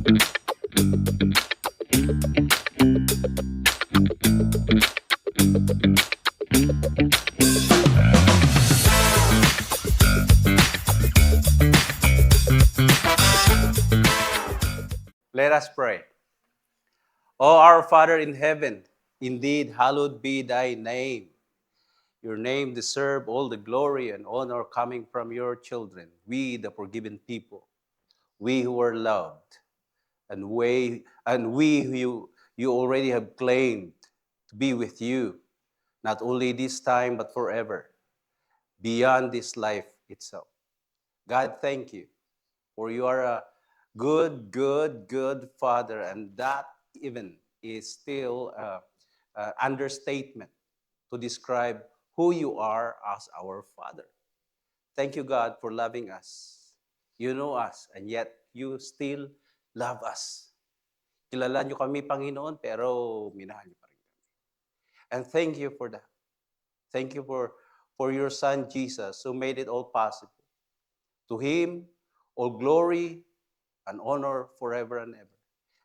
Let us pray. O our Father in heaven, indeed, hallowed be thy name. Your name deserve all the glory and honor coming from your children, we, the forgiven people, we who are loved, and we who you already have claimed to be with you, not only this time, but forever, beyond this life itself. God, thank you, for you are a good Father, and that even is still an understatement to describe who you are as our Father. Thank you, God, for loving us. You know us, and yet you still love us. Kilala niyo kami, Panginoon, pero minahal niyo pa rin kami. And thank you for that. Thank you for your Son, Jesus, who made it all possible. To Him, all glory and honor forever and ever.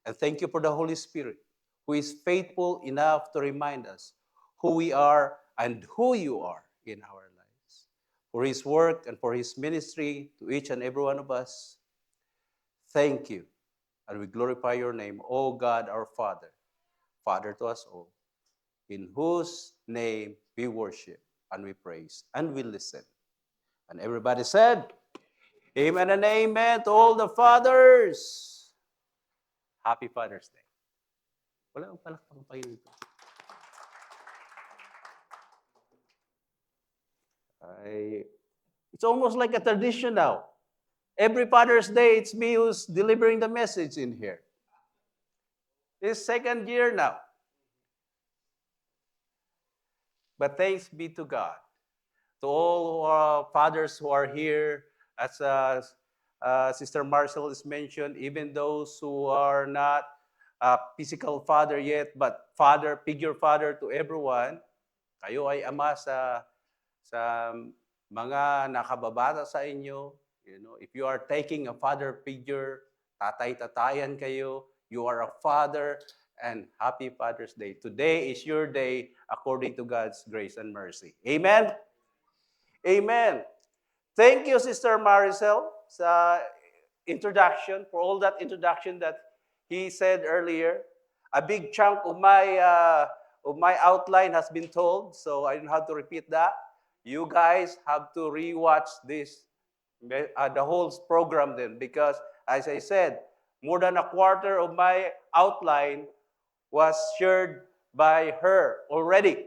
And thank you for the Holy Spirit, who is faithful enough to remind us who we are and who you are in our lives. For His work and for His ministry to each and every one of us, thank you. And we glorify your name, O God, our Father, Father to us all, in whose name we worship and we praise and we listen. And everybody said, Amen and amen to all the fathers. Happy Father's Day. Wala akong palakpang pa yun ito. It's almost like a tradition now. Every Father's Day, it's me who's delivering the message in here. This second year now. But thanks be to God. To all fathers who are here, as Sister Marcel is mentioned, even those who are not a physical father yet, but father, figure father to everyone, kayo ay ama sa mga nakababata sa inyo. You know, if you are taking a father figure, tatay-tatayan kayo, you are a father, and happy Father's Day. Today is your day according to God's grace and mercy. Amen? Amen. Thank you, Sister Maricel, sa introduction, for all that introduction that he said earlier. A big chunk of my outline has been told, so I don't have to repeat that. You guys have to rewatch this, the whole program then, because as I said, more than a quarter of my outline was shared by her already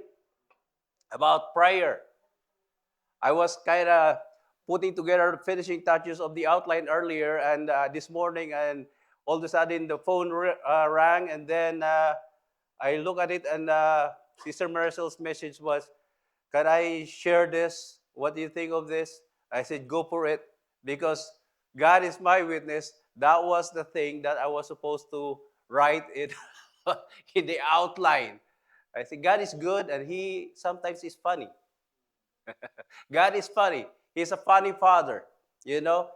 about prayer. I was kind of putting together finishing touches of the outline earlier, and this morning, and all of a sudden the phone rang, and then I look at it, and Sister Maricel's message was, "Can I share this? What do you think of this?" I said, "Go for it," because God is my witness. That was the thing that I was supposed to write it in the outline. I said, God is good, and He sometimes is funny. God is funny. He's a funny father. You know,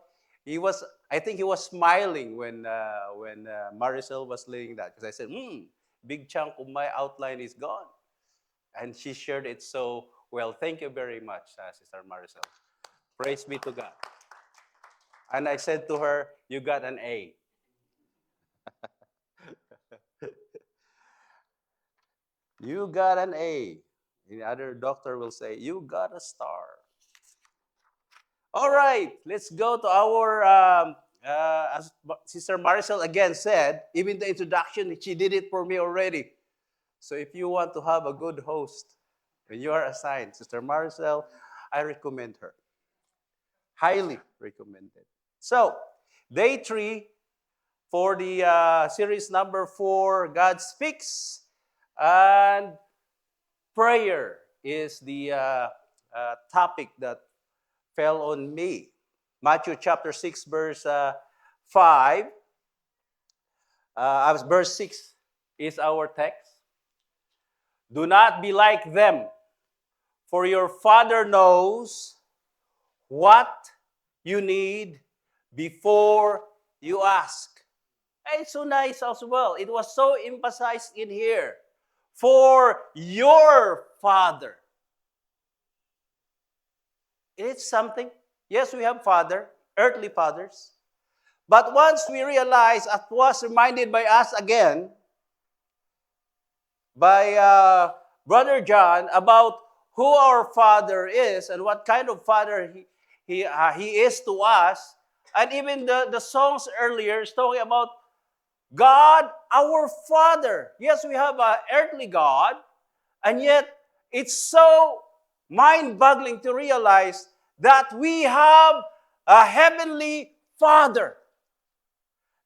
I think he was smiling when Maricel was leading that, because I said, big chunk of my outline is gone. And she shared it so well. Thank you very much, Sister Maricel. Praise be to God. And I said to her, you got an A. You got an A. The other doctor will say, you got a star. All right, let's go to our, as Sister Maricel again said, even the introduction, she did it for me already. So if you want to have a good host, when you are assigned, Sister Maricel, I recommend her. Highly recommended. So, day 3 for the series number 4, God Speaks, and prayer is the topic that fell on me. Matthew chapter 6, verse 5. Verse 6 is our text. Do not be like them, for your Father knows what you need before you ask. It's so nice as well. It was so emphasized in here. For your Father. It's something. Yes, we have father, earthly fathers. But once we realize, as was reminded by us again, by Brother John, about who our Father is and what kind of Father he is to us, and even the songs earlier is talking about God, our Father. Yes, we have an earthly God, and yet it's so mind-boggling to realize that we have a heavenly Father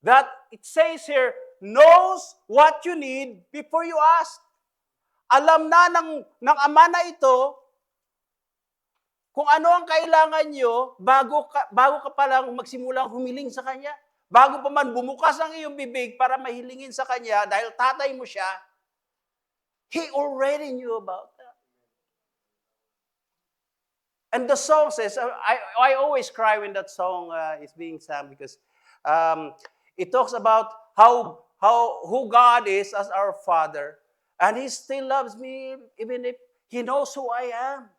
that it says here, knows what you need before you ask. Alam na ng Ama na ito kung ano ang kailangan nyo bago ka palang magsimulang humiling sa Kanya. Bago pa man bumukas ang iyong bibig para mahilingin sa Kanya dahil tatay mo siya, He already knew about that. And the song says, I always cry when that song is being sung because it talks about who God is as our Father, and He still loves me even if He knows who I am.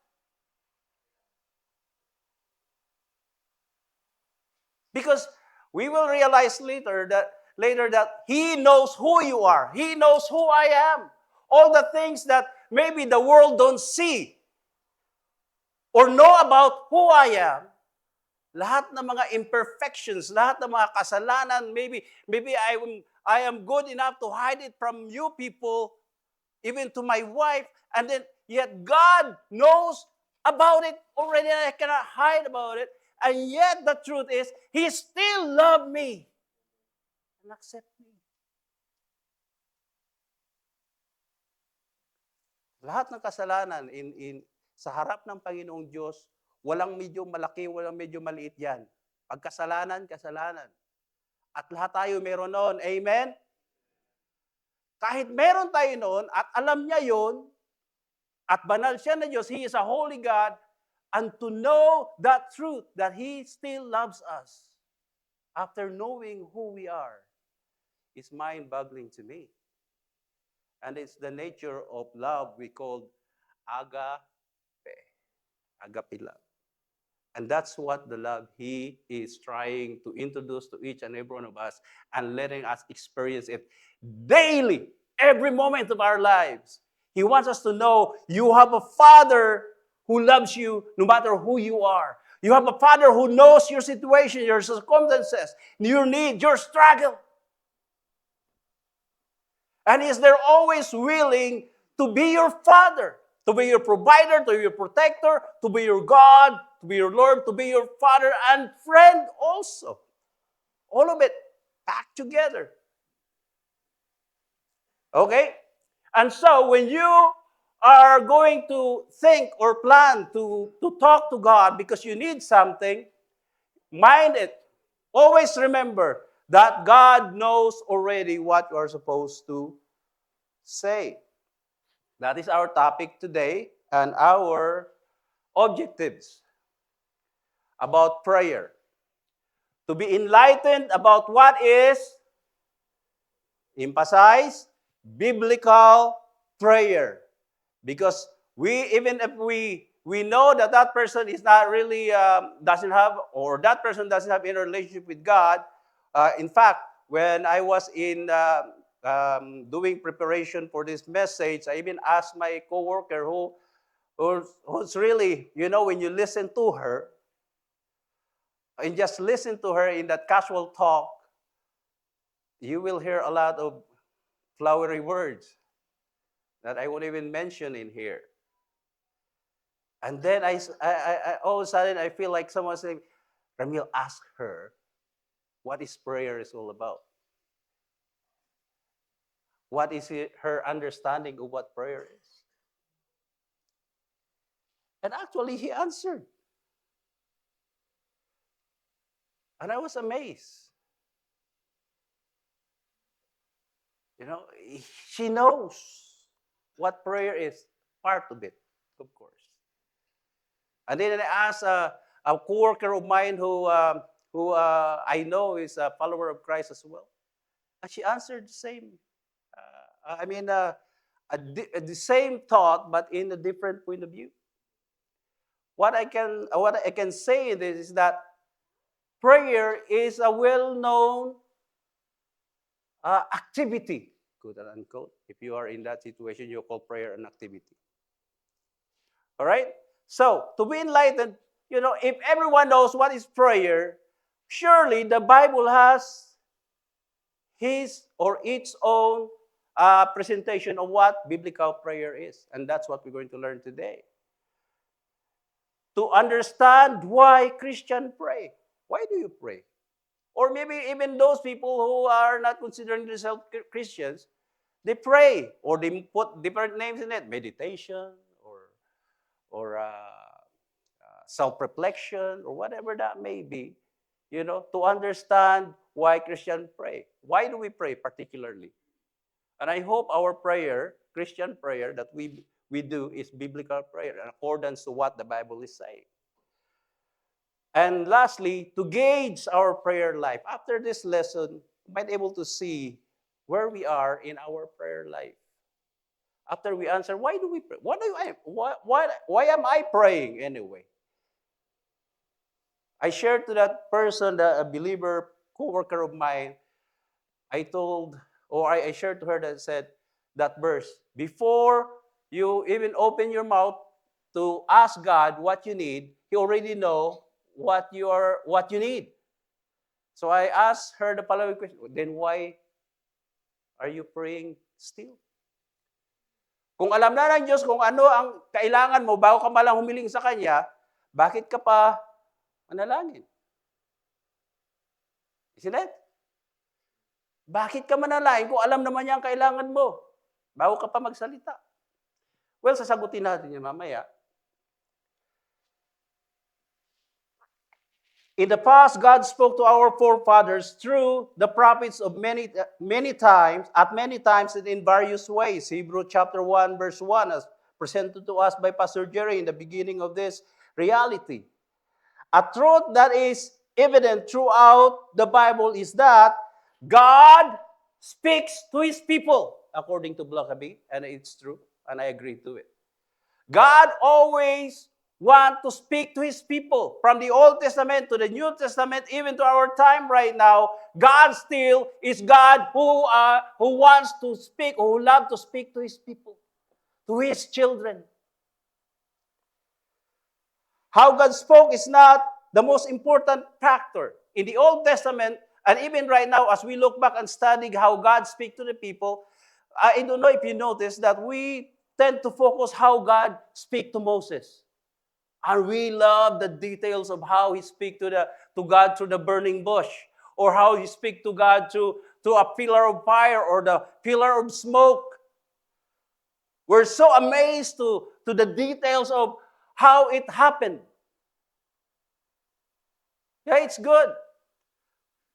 Because we will realize later that He knows who you are. He knows who I am. All the things that maybe the world don't see or know about who I am, lahat ng mga imperfections, lahat ng mga kasalanan, maybe I am good enough to hide it from you people, even to my wife, and then yet God knows about it already, and I cannot hide about it. And yet the truth is, He still loved me and accept me. Lahat ng kasalanan sa harap ng Panginoong Diyos, walang medyo malaki, walang medyo maliit yan. Pagkasalanan, kasalanan. At lahat tayo meron noon. Amen? Kahit meron tayo noon, at alam niya yon, at banal siya na Diyos, He is a holy God, and to know that truth, that He still loves us, after knowing who we are, is mind-boggling to me. And it's the nature of love we call agape. Agape love. And that's what the love He is trying to introduce to each and every one of us and letting us experience it daily, every moment of our lives. He wants us to know you have a Father who loves you no matter who you are. You have a Father who knows your situation, your circumstances, your need, your struggle. And He's there always willing to be your Father, to be your provider, to be your protector, to be your God, to be your Lord, to be your Father and friend also. All of it packed together. Okay? And so when you are going to think or plan to talk to God because you need something, mind it. Always remember that God knows already what you are supposed to say. That is our topic today and our objectives about prayer. To be enlightened about what is, emphasize, biblical prayer. Because even if we know that person is not really, doesn't have, or that person doesn't have any relationship with God. In fact, when I was in doing preparation for this message, I even asked my coworker who's really, when you listen to her, and just listen to her in that casual talk, you will hear a lot of flowery words that I won't even mention in here. And then I all of a sudden, I feel like someone saying, Ramil, ask her what is prayer is all about. What is her understanding of what prayer is? And actually, he answered. And I was amazed. She knows what prayer is, part of it, of course. And then I asked a co-worker of mine who I know is a follower of Christ as well. And she answered the same. The same thought, but in a different point of view. What I can say in this is that prayer is a well-known activity, quote and unquote. If you are in that situation, you call prayer an activity. All right? So, to be enlightened, if everyone knows what is prayer, surely the Bible has his or its own presentation of what biblical prayer is. And that's what we're going to learn today. To understand why Christians pray. Why do you pray? Or maybe even those people who are not considering themselves Christians, they pray or they put different names in it, meditation or self-reflection or whatever that may be, to understand why Christians pray. Why do we pray particularly? And I hope our prayer, Christian prayer that we do is biblical prayer in accordance to what the Bible is saying. And lastly, to gauge our prayer life. After this lesson, you might be able to see where we are in our prayer life. After we answer, why do we pray? Why am I praying anyway? I shared to that person, a believer, co-worker of mine, I shared to her that said that verse, before you even open your mouth to ask God what you need, He already know what you need. So I asked her the following question, then why are you praying still? Kung alam na ng Diyos kung ano ang kailangan mo bago ka malang humiling sa Kanya, bakit ka pa manalangin? Isn't it? Bakit ka manalangin kung alam naman niya ang kailangan mo bago ka pa magsalita? Well, sasagutin natin yan mamaya. In the past, God spoke to our forefathers through the prophets of many times, and in various ways. Hebrews chapter 1, verse 1, as presented to us by Pastor Jerry in the beginning of this reality. A truth that is evident throughout the Bible is that God speaks to His people, according to Blackaby, and it's true, and I agree to it. God always wants to speak to His people. From the Old Testament to the New Testament, even to our time right now, God still is God who wants to speak, who loves to speak to His people, to His children. How God spoke is not the most important factor. In the Old Testament, and even right now, as we look back and study how God speaks to the people, I don't know if you notice that we tend to focus how God speaks to Moses. And we love the details of how He speaks to God through the burning bush, or how He speaks to God through a pillar of fire or the pillar of smoke. We're so amazed to the details of how it happened. Yeah, it's good.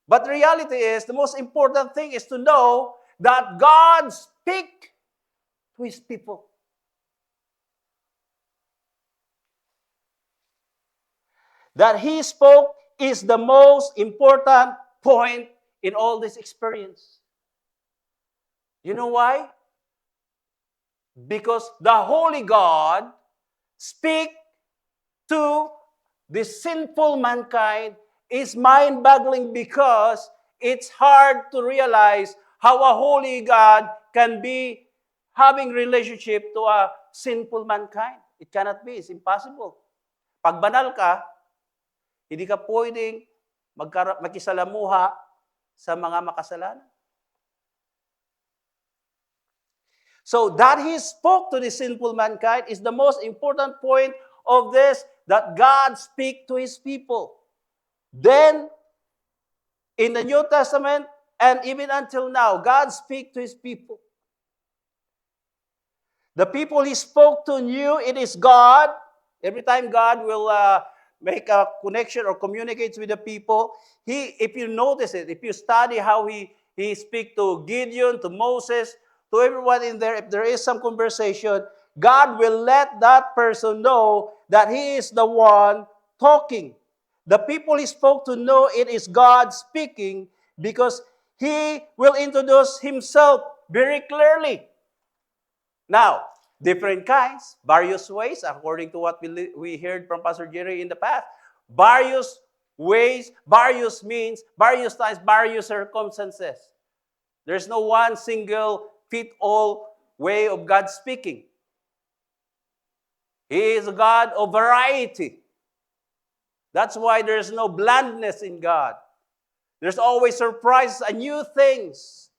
But the reality is, the most important thing is to know that God speaks to His people. That He spoke is the most important point in all this experience. You know why? Because the Holy God speaks to the sinful mankind is mind-boggling, because it's hard to realize how a holy God can be having relationship to a sinful mankind. It cannot be. It's impossible. Pag banal ka, hindi ka pwedeng makisalamuha sa mga makasalanan. So that He spoke to the sinful mankind is the most important point of this, that God speaks to His people. Then, in the New Testament, and even until now, God speaks to His people. The people He spoke to knew it is God. Every time God will make a connection or communicates with the people, if you notice it, if you study how He speaks to Gideon, to Moses, to everyone in there, if there is some conversation, God will let that person know that He is the one talking. The people He spoke to know it is God speaking, because He will introduce himself very clearly. Now, different kinds, various ways, according to what we heard from Pastor Jerry in the past. Various ways, various means, various times, various circumstances. There's no one single fit-all way of God speaking. He is a God of variety. That's why there's no blandness in God. There's always surprises and new things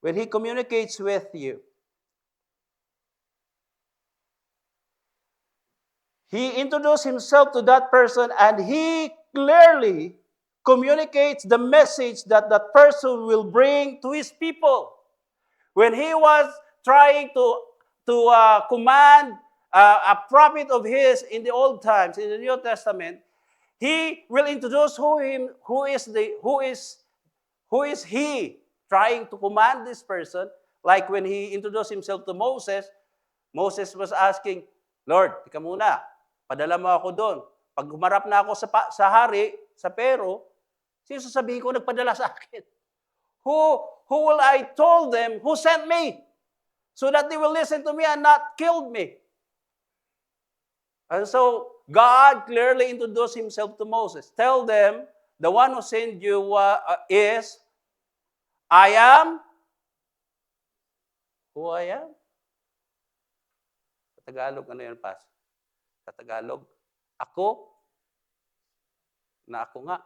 when He communicates with you. He introduced Himself to that person and He clearly communicates the message that that person will bring to his people. When He was trying to command a prophet of His in the old times, in the New Testament, He will introduce who is He trying to command this person. Like when He introduced Himself to Moses, Moses was asking, Lord, tika muna, padala mo ako doon. Pag humarap na ako sa hari, sa Pero, sino sasabihin ko nagpadala sa akin? Who will I tell them who sent me? So that they will listen to me and not kill me. And so, God clearly introduced Himself to Moses. Tell them, the one who sent you is, I am who I am. Sa Tagalog, ano yan, Pas? Sa Tagalog, ako, na ako nga.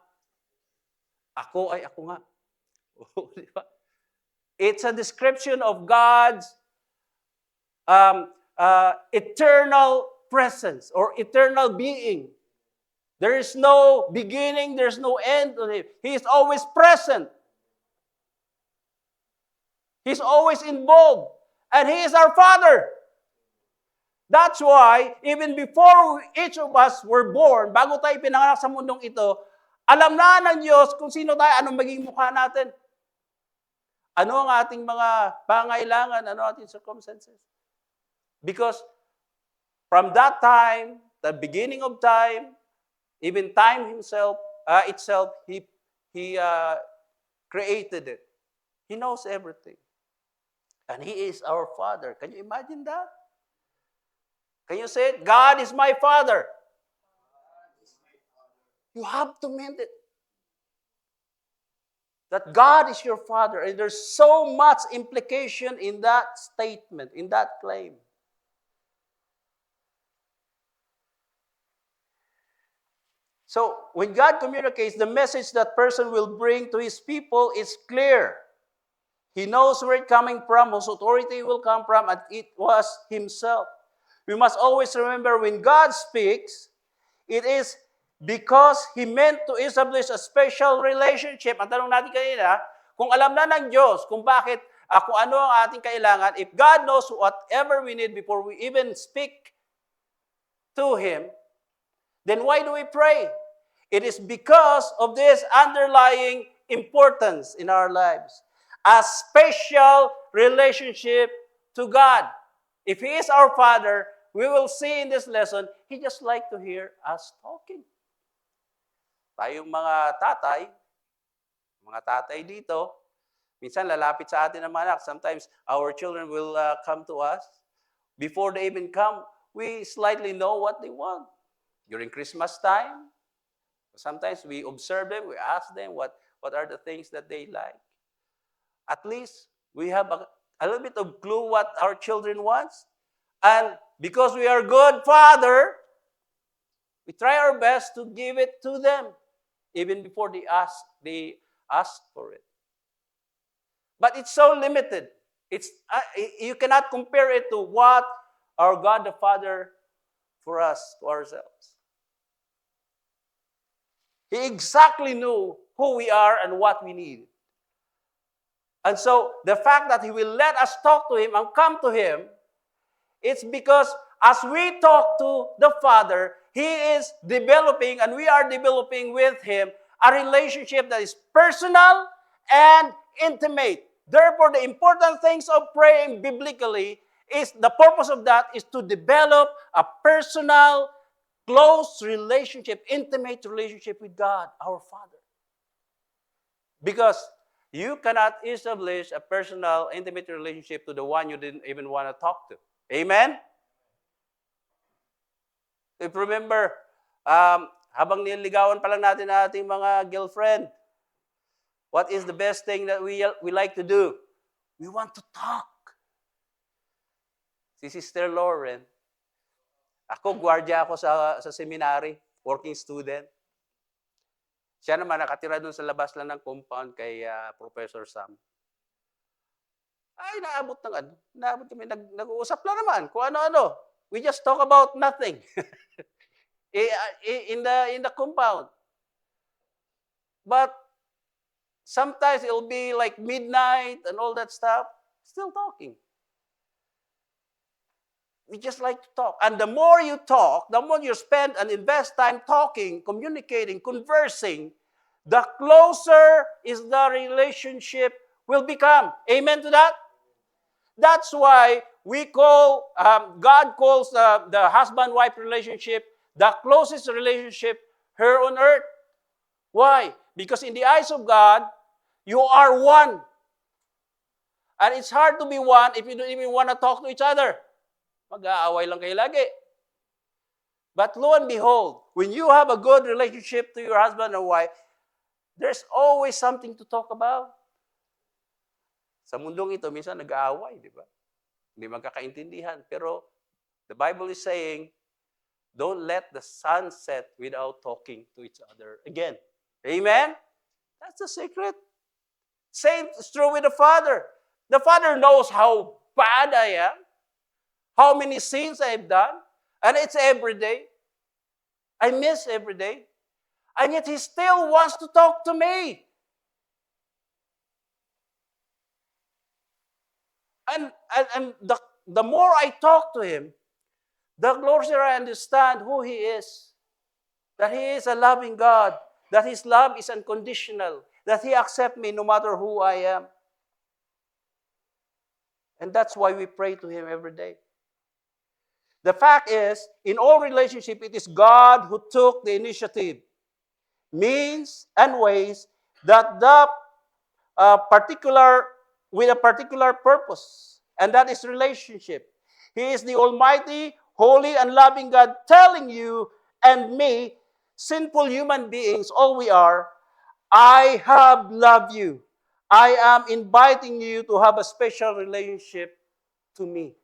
Ako ay ako nga. It's a description of God's eternal presence or eternal being. There is no beginning, there's no end to Him. He is always present. He's always involved. And He is our Father. That's why, even before each of us were born, bago tayo pinanganak sa mundong ito, alam na ng Diyos kung sino tayo, anong magiging mukha natin. Ano ang ating mga pangailangan, ano ating circumstances. Because from that time, the beginning of time, even time itself, He created it. He knows everything. And He is our Father. Can you imagine that? Can you say it? God is my Father. You have to mean it. That God is your Father. And there's so much implication in that statement, in that claim. So, when God communicates, the message that person will bring to His people is clear. He knows where it's coming from, whose authority will come from, and it was Himself. We must always remember when God speaks, it is because He meant to establish a special relationship. Ang tanong natin kanina, kung alam na ng Diyos kung bakit, kung ano ang ating kailangan, if God knows whatever we need before we even speak to Him, then why do we pray? It is because of this underlying importance in our lives. A special relationship to God. If He is our Father, we will see in this lesson, He just like to hear us talking. Tayong mga tatay dito, minsan lalapit sa atin ang mga anak. Sometimes our children will come to us. Before they even come, we slightly know what they want. During Christmas time, sometimes we observe them, we ask them what are the things that they like. At least we have a little bit of clue what our children wants. And because we are good Father, we try our best to give it to them, even before they ask for it. But it's so limited. You cannot compare it to what our God the Father for us, to ourselves. He exactly knew who we are and what we need. And so, the fact that He will let us talk to Him and come to Him, it's because as we talk to the Father, He is developing and we are developing with Him a relationship that is personal and intimate. Therefore, the important things of praying biblically is the purpose of that is to develop a personal, close relationship, intimate relationship with God, our Father. Because You cannot establish a personal, intimate relationship to the one you didn't even want to talk to. Amen? If remember, habang nililigawan pa lang natin ang ating mga girlfriend, what is the best thing that we like to do? We want to talk. Si Sister Lauren, ako, gwardiya ako sa seminary, working student. Siya naman nakatira doon sa labas lang ng compound kay Professor Sam. Ay, naabot kami, nag-uusap lang naman, kung ano-ano. We just talk about nothing. in the compound. But sometimes it'll be like midnight and all that stuff, still talking. We just like to talk. And the more you talk, the more you spend and invest time talking, communicating, conversing, the closer is the relationship will become. Amen to that? That's why God calls the husband-wife relationship the closest relationship here on earth. Why? Because in the eyes of God, you are one. And it's hard to be one if you don't even want to talk to each other. Mag-aaway lang kayo lagi. But lo and behold, when you have a good relationship to your husband or wife, there's always something to talk about. Sa mundong ito, minsan nag-aaway, di ba? Hindi magkakaintindihan. Pero the Bible is saying, don't let the sun set without talking to each other again. Amen? That's the secret. Same is true with the Father. The Father knows how bad I am, how many sins I've done, and it's every day. I miss every day. And yet He still wants to talk to me. And the more I talk to Him, the closer I understand who He is. That He is a loving God. That His love is unconditional. That He accepts me no matter who I am. And that's why we pray to Him every day. The fact is, in all relationship, it is God who took the initiative, means and ways that with a particular purpose, and that is relationship. He is the Almighty, holy, and loving God telling you and me, sinful human beings, all we are, I have loved you. I am inviting you to have a special relationship to me.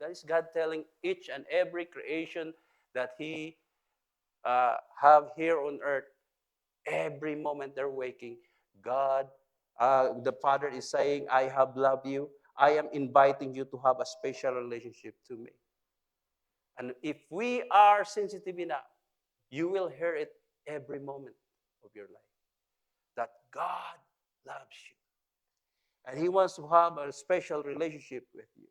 That is God telling each and every creation that He have here on earth. Every moment they're waking, God, the Father is saying, I have loved you. I am inviting you to have a special relationship to me. And if we are sensitive enough, you will hear it every moment of your life. That God loves you. And He wants to have a special relationship with you.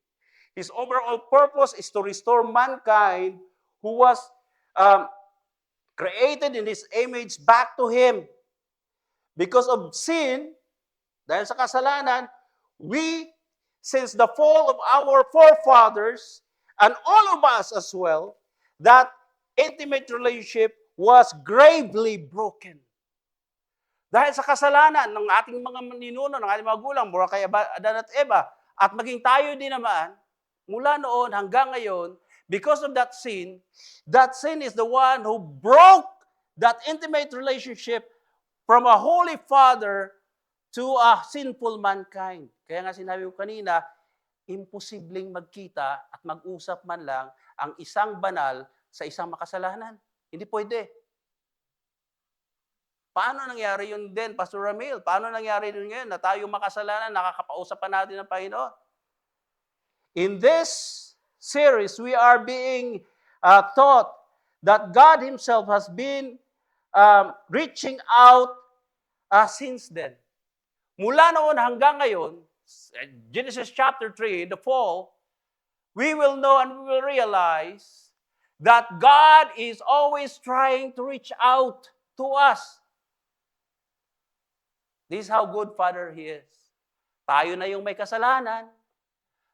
His overall purpose is to restore mankind who was created in His image back to Him. Because of sin, dahil sa kasalanan, we, since the fall of our forefathers, and all of us as well, that intimate relationship was gravely broken. Dahil sa kasalanan ng ating mga ninuno, ng ating mga magulang, mula kay Adan at Eva, at maging tayo din naman, mula noon hanggang ngayon, because of that sin is the one who broke that intimate relationship from a holy Father to a sinful mankind. Kaya nga sinabi ko kanina, imposibleng magkita at mag-usap man lang ang isang banal sa isang makasalanan. Hindi pwede. Paano nangyari yun din, Pastor Ramil? Paano nangyari yun ngayon na tayo makasalanan, nakakapausap pa natin ng Panginoon? In this series, we are being taught that God Himself has been reaching out since then. Mula noon hanggang ngayon, Genesis chapter 3, the fall, we will know and we will realize that God is always trying to reach out to us. This is how good Father He is. Tayo na yung may kasalanan.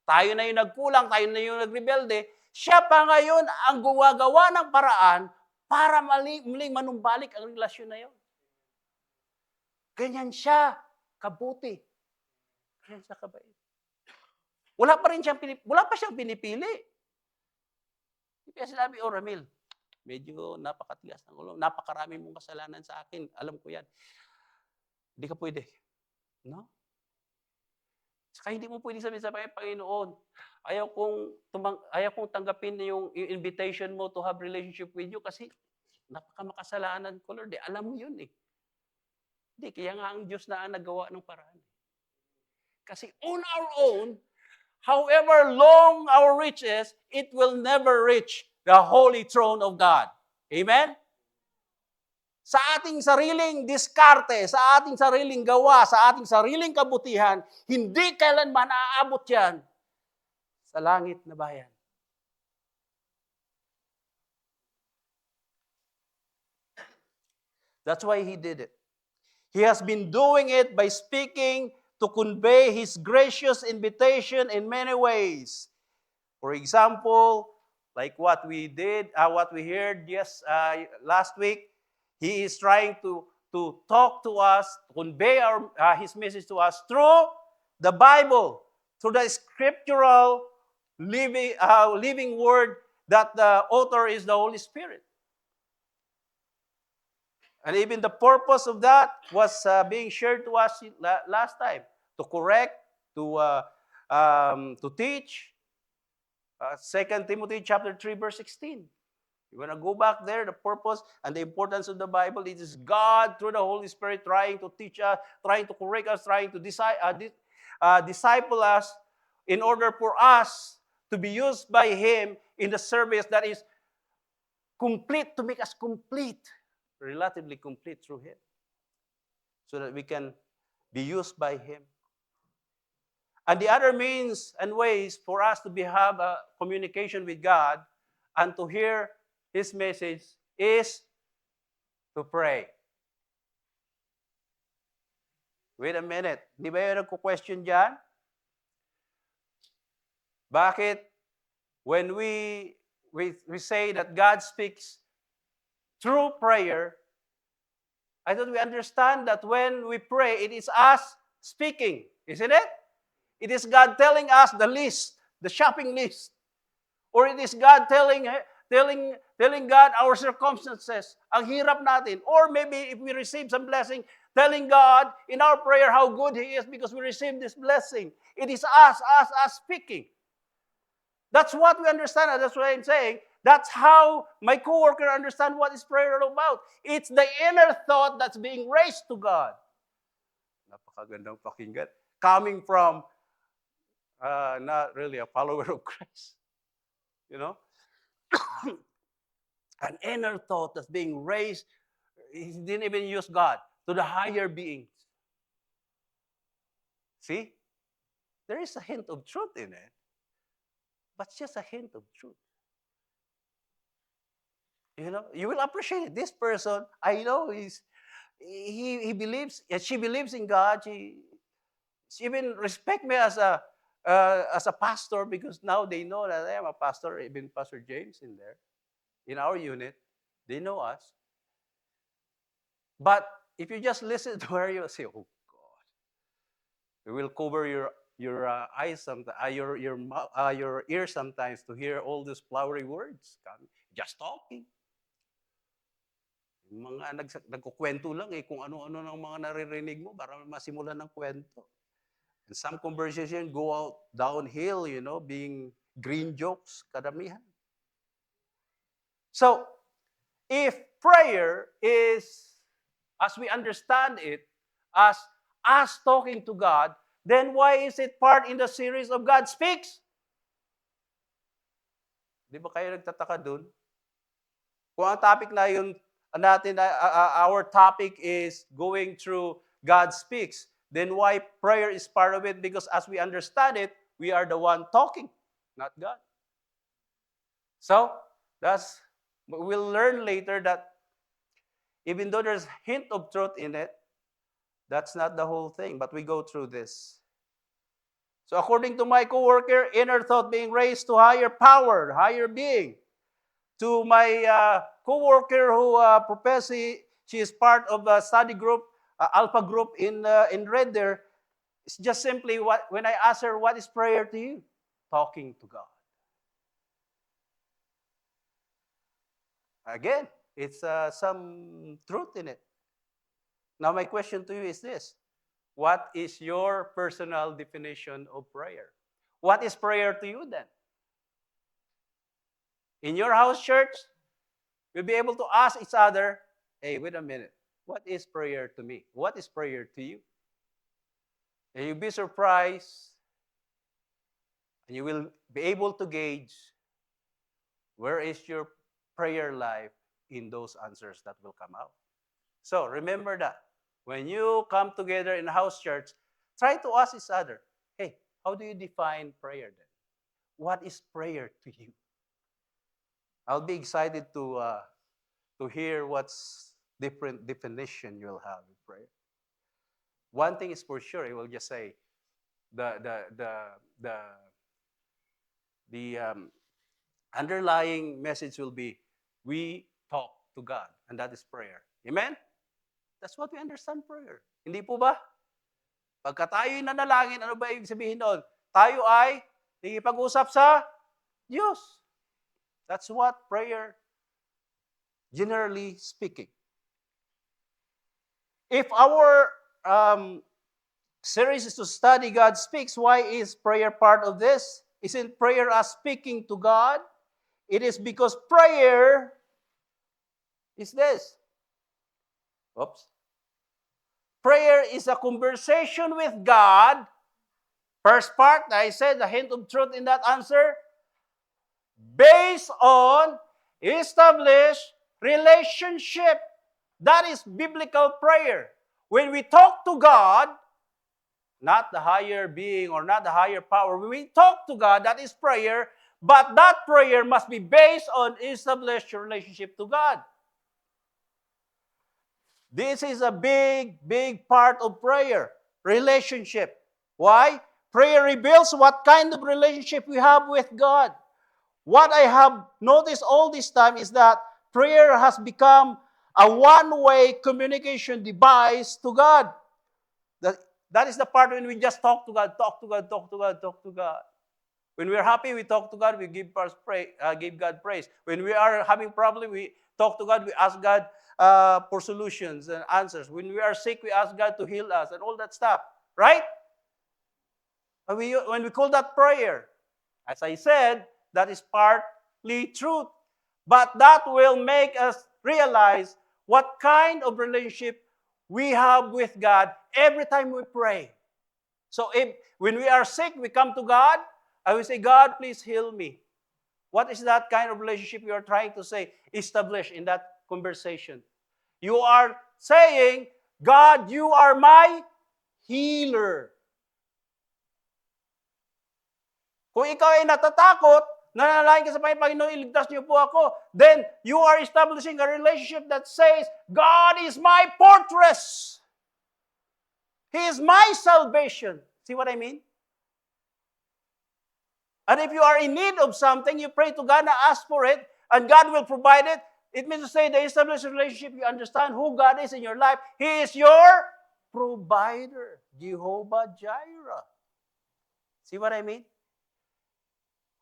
Tayo na yung nagkulang, tayo na yung nagrebelde. Siya pa ngayon ang gumagawa ng paraan para muling manumbalik ang relasyon na yun. Ganyan siya. kabuti. Kaysa kabait. Wala pa siyang pinipili. Kaya sinabi, oh Ramil, medyo napakatigas ng ulo, napakarami mong kasalanan sa akin, alam ko yan. Hindi ka pwede. No? Saka hindi mo pwede sabihin sa Panginoon, ayaw kong tanggapin yung invitation mo to have relationship with you kasi napakamakasalanan ko, Lord. Alam mo yun eh. Hindi, kaya nga ang Diyos na ang nagawa ng paraan. Kasi on our own, however long our riches, it will never reach the holy throne of God. Amen? Sa ating sariling diskarte, sa ating sariling gawa, sa ating sariling kabutihan, hindi kailanman aabot yan sa langit na bayan. That's why He did it. He has been doing it by speaking to convey His gracious invitation in many ways. For example, like what we heard last week, He is trying to talk to us, to convey His message to us through the Bible, through the scriptural living word that the author is the Holy Spirit. And even the purpose of that was being shared to us last time, to correct, to teach. 2 Timothy chapter 3, verse 16. You want to go back there, the purpose and the importance of the Bible, it is God through the Holy Spirit trying to teach us, trying to correct us, trying to disciple us in order for us to be used by Him in the service that is complete, to make us complete, relatively complete through Him, so that we can be used by Him. And the other means and ways for us to have a communication with God and to hear His message is to pray. Wait a minute. Di ba yung nagko-question dyan? Bakit when we say that God speaks through prayer, I thought we understand that when we pray, it is us speaking, isn't it? It is God telling us the list, the shopping list. Or it is God telling God our circumstances, ang hirap natin. Or maybe if we receive some blessing, telling God in our prayer how good He is because we received this blessing. It is us speaking. That's what we understand. And that's what I'm saying. That's how my coworker understands what is prayer all about. It's the inner thought that's being raised to God. Napakagandang pakinggan. Coming from not really a follower of Christ. You know? An inner thought that's being raised, He didn't even use God, to the higher beings. See? There is a hint of truth in it, but just a hint of truth. You know, you will appreciate it. This person, I know he believes, she believes in God. She even respect me as a pastor because now they know that I am a pastor, even Pastor James in there. In our unit, they know us. But if you just listen to her, you'll say, "Oh God," we will cover your eyes sometimes, your ears sometimes to hear all these flowery words coming, just talking. Yung mga nagkukwento lang kung ano-ano ng mga naririnig mo para masimulan ng kwento. And some conversation go out downhill, you know, being green jokes, kadamihan. So, if prayer is, as we understand it, as us talking to God, then why is it part in the series of God Speaks? Di ba kayo nagtataka dun? Kung ang topic na yun natin, our topic is going through God Speaks, then why prayer is part of it? Because as we understand it, we are the one talking, not God. So, we'll learn later that even though there's a hint of truth in it, that's not the whole thing, but we go through this. So according to my coworker, inner thought being raised to higher power, higher being. To my coworker who professes she is part of a study group Alpha group in red there, it's just simply when I ask her, what is prayer to you? Talking to God. Again, it's some truth in it. Now, my question to you is this. What is your personal definition of prayer? What is prayer to you then? In your house church, we'll be able to ask each other, hey, wait a minute. What is prayer to me? What is prayer to you? And you'll be surprised, and you will be able to gauge where is your prayer life in those answers that will come out. So remember that. When you come together in house church, try to ask each other, hey, how do you define prayer then? What is prayer to you? I'll be excited to hear what's different definition you'll have of prayer. One thing is for sure, I will just say, the underlying message will be, we talk to God, and that is prayer. Amen? That's what we understand prayer. Hindi po ba? Pagka tayo'y nanalangin, ano ba ibig sabihin doon? Tayo ay nakikipag-usap sa Diyos. That's what prayer, generally speaking. If our series is to study God speaks, why is prayer part of this? Isn't prayer us speaking to God? It is because prayer is this. Oops. Prayer is a conversation with God. First part, I said, a hint of truth in that answer, based on established relationship. That is biblical prayer. When we talk to God, not the higher being or not the higher power, when we talk to God, that is prayer, but that prayer must be based on established relationship to God. This is a big, big part of prayer, relationship. Why? Prayer reveals what kind of relationship we have with God. What I have noticed all this time is that prayer has become a one-way communication device to God. That is the part when we just talk to God, talk to God, talk to God, talk to God. When we're happy, we talk to God, we give God praise. When we are having problem, we talk to God, we ask God for solutions and answers. When we are sick, we ask God to heal us and all that stuff. Right? When we call that prayer, as I said, that is partly truth. But that will make us realize what kind of relationship we have with God every time we pray. So when we are sick, we come to God, I will say, God, please heal me. What is that kind of relationship you are trying to say, establish in that conversation? You are saying, God, you are my healer. Kung ikaw ay natatakot, nanalangin ka sa Panginoon, iligtas niyo po ako, then you are establishing a relationship that says, God is my fortress. He is my salvation. See what I mean? And if you are in need of something, you pray to God and ask for it, and God will provide it. It means to say the established relationship, you understand who God is in your life. He is your provider, Jehovah Jireh. See what I mean?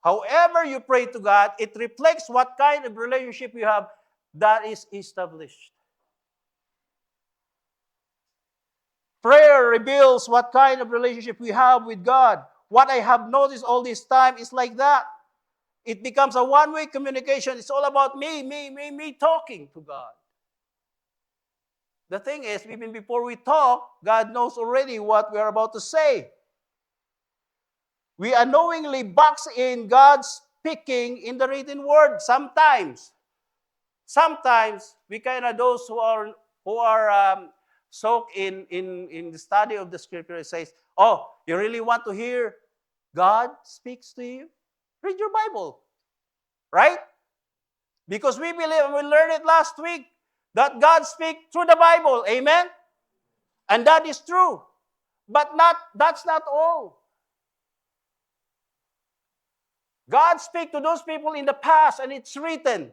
However you pray to God, it reflects what kind of relationship you have that is established. Prayer reveals what kind of relationship we have with God. What I have noticed all this time is like that. It becomes a one-way communication. It's all about me talking to God. The thing is, even before we talk, God knows already what we are about to say. We unknowingly box in God's speaking in the written word sometimes. Sometimes we kind of those who are soaked in the study of the scripture, it says, oh, you really want to hear God speaks to you? Read your Bible. Right? Because we believe, and we learned it last week, that God speaks through the Bible. Amen? And that is true. But that's not all. God speaks to those people in the past, and it's written.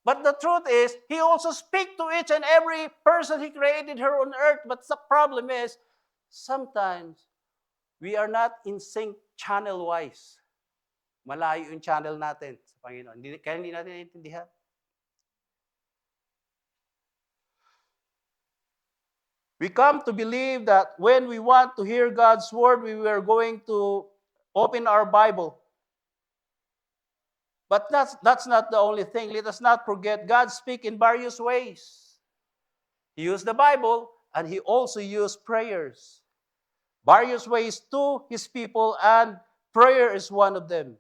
But the truth is, He also speaks to each and every person He created here on earth. But the problem is, sometimes, we are not in sync channel-wise. Malayo yung channel natin sa Panginoon. Kaya hindi natin naiintindihan. We come to believe that when we want to hear God's word, we are going to open our Bible. But that's not the only thing. Let us not forget, God speaks in various ways. He used the Bible, and He also used prayers. Various ways to His people, and prayer is one of them.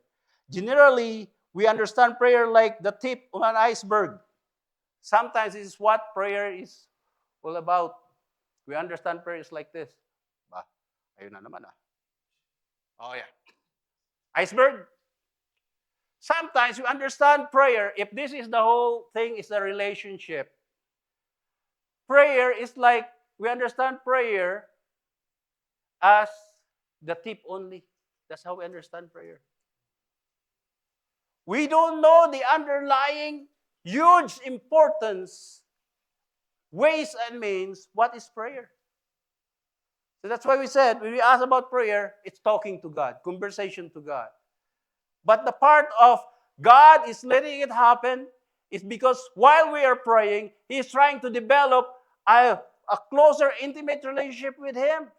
Generally, we understand prayer like the tip of an iceberg. Sometimes this is what prayer is all about. We understand prayer is like this. Ba, ayun na naman ah. Oh yeah. Iceberg. Sometimes we understand prayer, if this is the whole thing, is a relationship. Prayer is like, we understand prayer as the tip only. That's how we understand prayer. We don't know the underlying huge importance, ways and means, what is prayer. So that's why we said, when we ask about prayer, it's talking to God, conversation to God. But the part of God is letting it happen is because while we are praying, He is trying to develop a closer, intimate relationship with Him.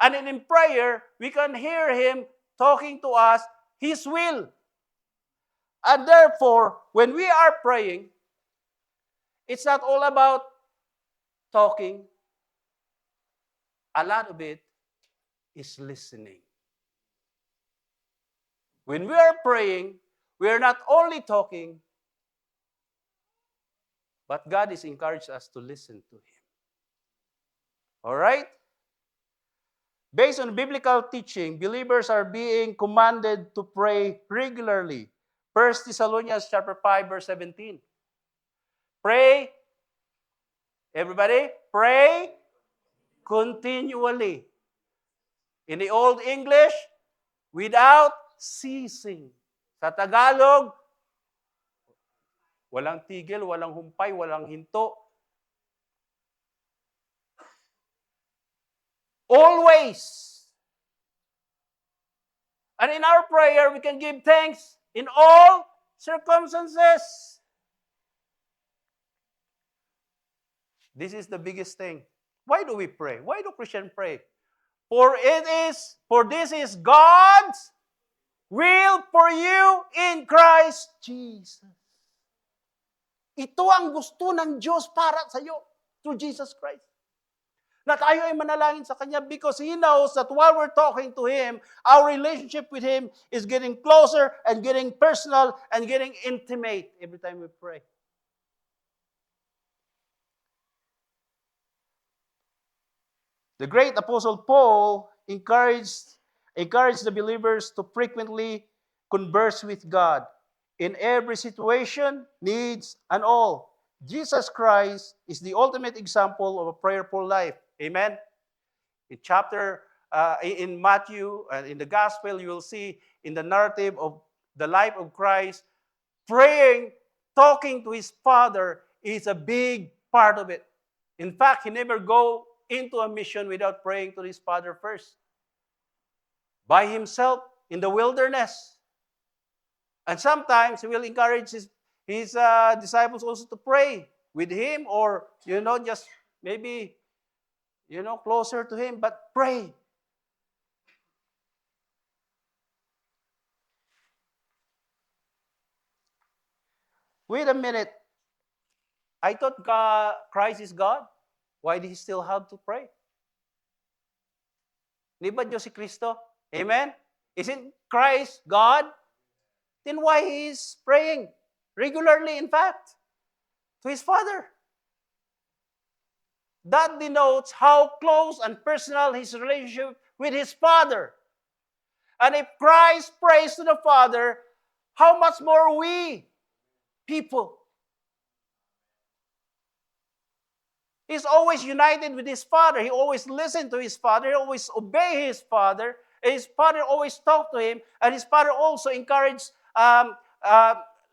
And in prayer, we can hear Him talking to us His will. And therefore, when we are praying, it's not all about talking. A lot of it is listening. When we are praying, we are not only talking, but God is encouraged us to listen to Him. All right? Based on biblical teaching, believers are being commanded to pray regularly. 1 Thessalonians chapter 5, verse 17. Pray, everybody, pray continually. In the Old English, without ceasing. Sa Tagalog, walang tigil, walang humpay, walang hinto. Always. And in our prayer, we can give thanks in all circumstances. This is the biggest thing. Why do we pray? Why do Christians pray? For this is God's will for you in Christ Jesus. Ito ang gusto ng Diyos para sa iyo through Jesus Christ. Na tayo ay manalangin sa Kanya because He knows that while we're talking to Him, our relationship with Him is getting closer and getting personal and getting intimate every time we pray. The great Apostle Paul encouraged the believers to frequently converse with God in every situation, needs, and all. Jesus Christ is the ultimate example of a prayerful life. Amen? In Matthew, in the Gospel, you will see in the narrative of the life of Christ, praying, talking to His Father is a big part of it. In fact, He never go into a mission without praying to His Father first. By Himself in the wilderness. And sometimes He will encourage His disciples also to pray with Him or, just maybe, closer to Him, but pray. Wait a minute. I thought Christ is God. Why did He still have to pray? Di ba Diyos si Kristo? Amen? Isn't Christ God? Then why He is praying regularly, in fact, to His Father? That denotes how close and personal His relationship with His Father. And if Christ prays to the Father, how much more we, people? He's always united with His Father. He always listened to His Father. He always obeyed His Father. And His Father always talked to Him. And His Father also encouraged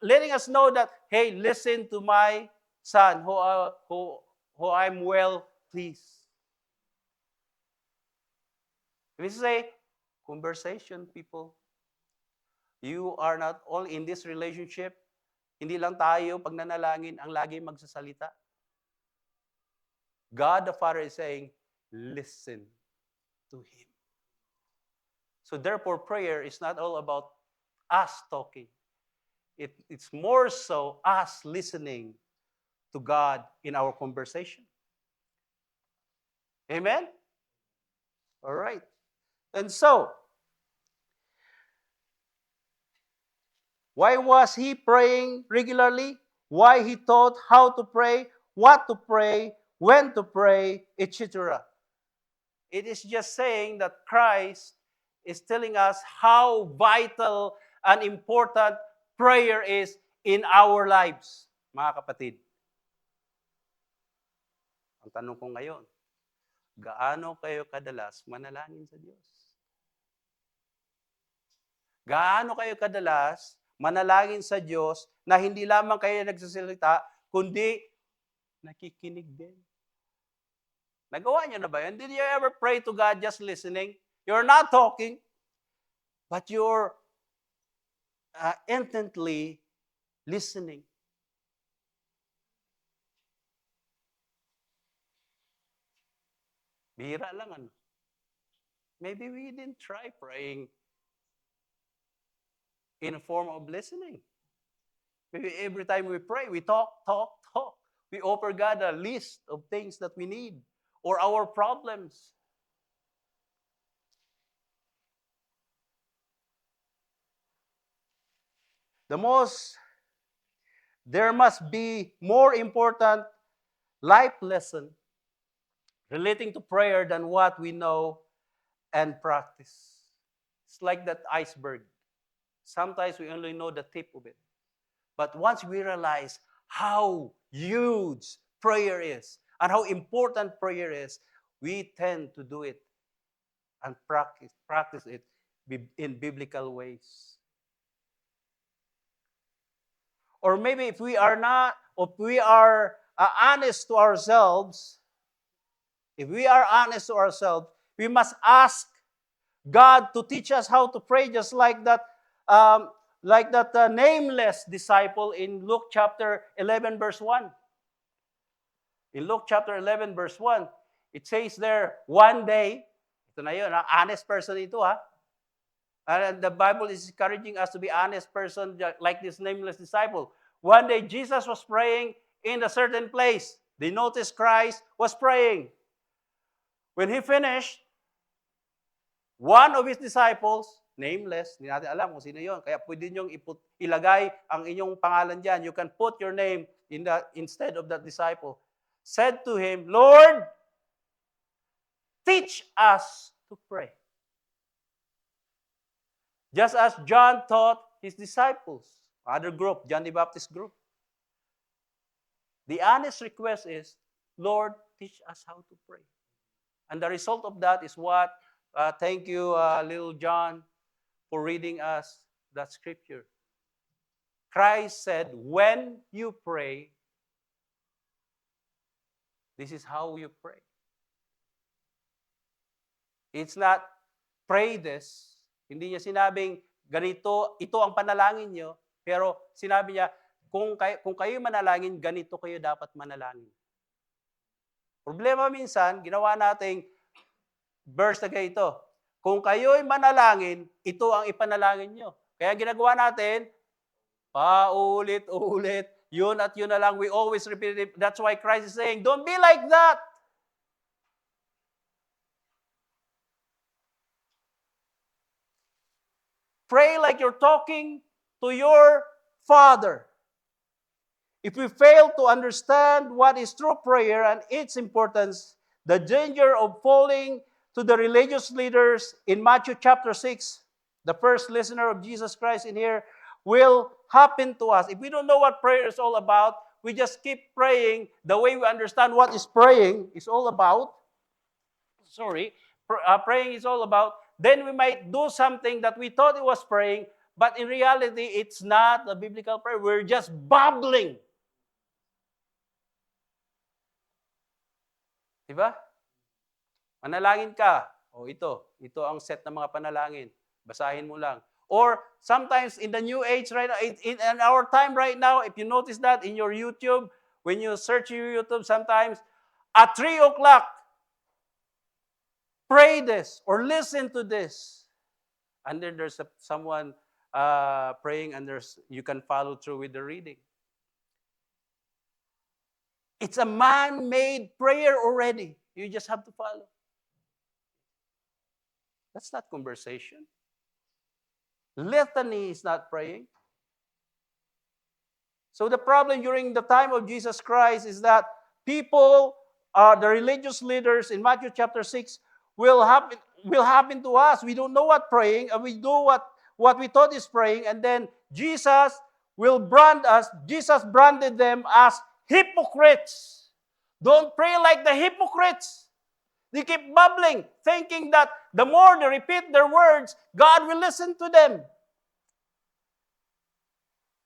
letting us know that, hey, listen to my son who I'm well pleased. We say, conversation, people. You are not all in this relationship. Hindi lang tayo pag nanalangin ang lagi magsasalita. God the Father is saying, listen to Him. So therefore, prayer is not all about us talking. It's more so us listening to God in our conversation. Amen? All right. And so, why was he praying regularly? Why he taught how to pray, what to pray, when to pray, etc. It is just saying that Christ is telling us how vital and important prayer is in our lives, mga kapatid. Ang tanong ko ngayon, gaano kayo kadalas manalangin sa Diyos? Gaano kayo kadalas manalangin sa Diyos na hindi lamang kayo nagsasalita, kundi nakikinig din? Nagawa niyo na ba yan? Did you ever pray to God just listening? You're not talking, but you're intently listening. Bihira lang, ano? Maybe we didn't try praying in a form of listening. Maybe every time we pray, we talk. We offer God a list of things that we need or our problems. There must be more important life lesson relating to prayer than what we know and practice. It's like that iceberg. Sometimes we only know the tip of it. But once we realize how huge prayer is and how important prayer is, we tend to do it and practice it in biblical ways. Or maybe if we are honest to ourselves, we must ask God to teach us how to pray, just like that nameless disciple in Luke chapter 11, verse 1. In Luke chapter 11, verse 1, it says there, one day, ito na yun, honest person ito, ha? And the Bible is encouraging us to be honest person like this nameless disciple. One day, Jesus was praying in a certain place. They noticed Christ was praying. When he finished, one of his disciples, nameless, hindi natin alam kung sino yun, kaya pwede niyong ilagay ang inyong pangalan dyan. You can put your name instead of that disciple. Said to him, Lord, teach us to pray. Just as John taught his disciples, other group, John the Baptist group. The honest request is, Lord, teach us how to pray. And the result of that is what? Thank you, little John, for reading us that scripture. Christ said, when you pray, this is how you pray. It's not pray this. Hindi niya sinabing ganito, ito ang panalangin niyo, pero sinabi niya, kung kayo manalangin, ganito kayo dapat manalangin. Problema minsan, ginawa nating verse na ganito, kung kayo'y manalangin, ito ang ipanalangin niyo. Kaya ginagawa natin, paulit-ulit, yun at yun na lang, we always repeat it. That's why Christ is saying, don't be like that. Pray like you're talking to your Father. If we fail to understand what is true prayer and its importance, the danger of falling to the religious leaders in Matthew chapter 6, the first listener of Jesus Christ in here, will happen to us. If we don't know what prayer is all about, we just keep praying the way we understand what is praying is all about. Praying is all about. Then we might do something that we thought it was praying, But in reality, it's not a biblical prayer. We're just babbling. Diba? Manalangin ka. O ito ang set ng mga panalangin. Basahin mo lang. Or sometimes in the new age right now, in our time right now, if you notice that in your YouTube, when you search your YouTube sometimes, at 3 o'clock, pray this or listen to this. And then there's someone praying and you can follow through with the reading. It's a man-made prayer already. You just have to follow. That's not conversation. Litany is not praying. So the problem during the time of Jesus Christ is that people, the religious leaders in Matthew chapter 6, will happen to us. We don't know what praying, and we do what we thought is praying, and then Jesus will brand us. Jesus branded them as hypocrites. Don't pray like the hypocrites. They keep babbling, thinking that the more they repeat their words, God will listen to them.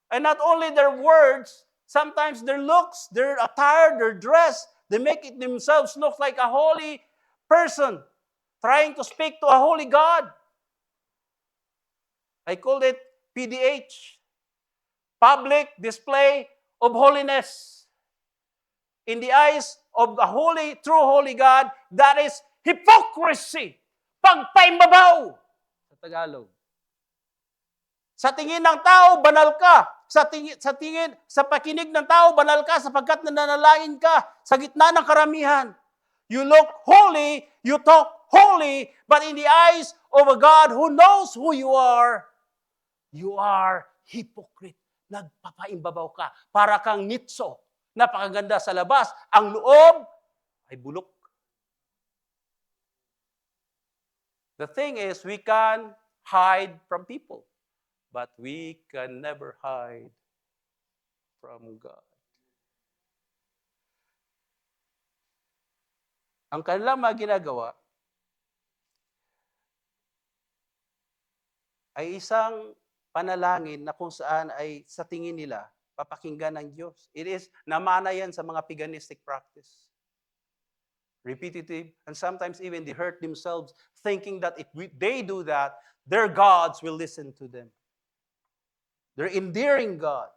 And not only their words, sometimes their looks, their attire, their dress, they make it themselves look like a holy person trying to speak to a holy God. I called it PDH, public display of holiness. In the eyes of the holy, true holy God, that is hypocrisy. Pagpaimbabaw sa Tagalog. Sa tingin ng tao, banal ka. Sa pakinig ng tao, banal ka sapagkat nananalangin ka sa gitna ng karamihan. You look holy, you talk holy, but in the eyes of a God who knows who you are hypocrite. Nagpapaimbabaw ka. Para kang nitso. Napakaganda sa labas. Ang loob ay bulok. The thing is, we can hide from people, but we can never hide from God. Ang kanilang mga ginagawa ay isang panalangin na kung saan ay sa tingin nila papakinggan ng Diyos. It is, namana yan sa mga paganistic practice. Repetitive, and sometimes even they hurt themselves thinking that if they do that, their gods will listen to them. They're endearing God.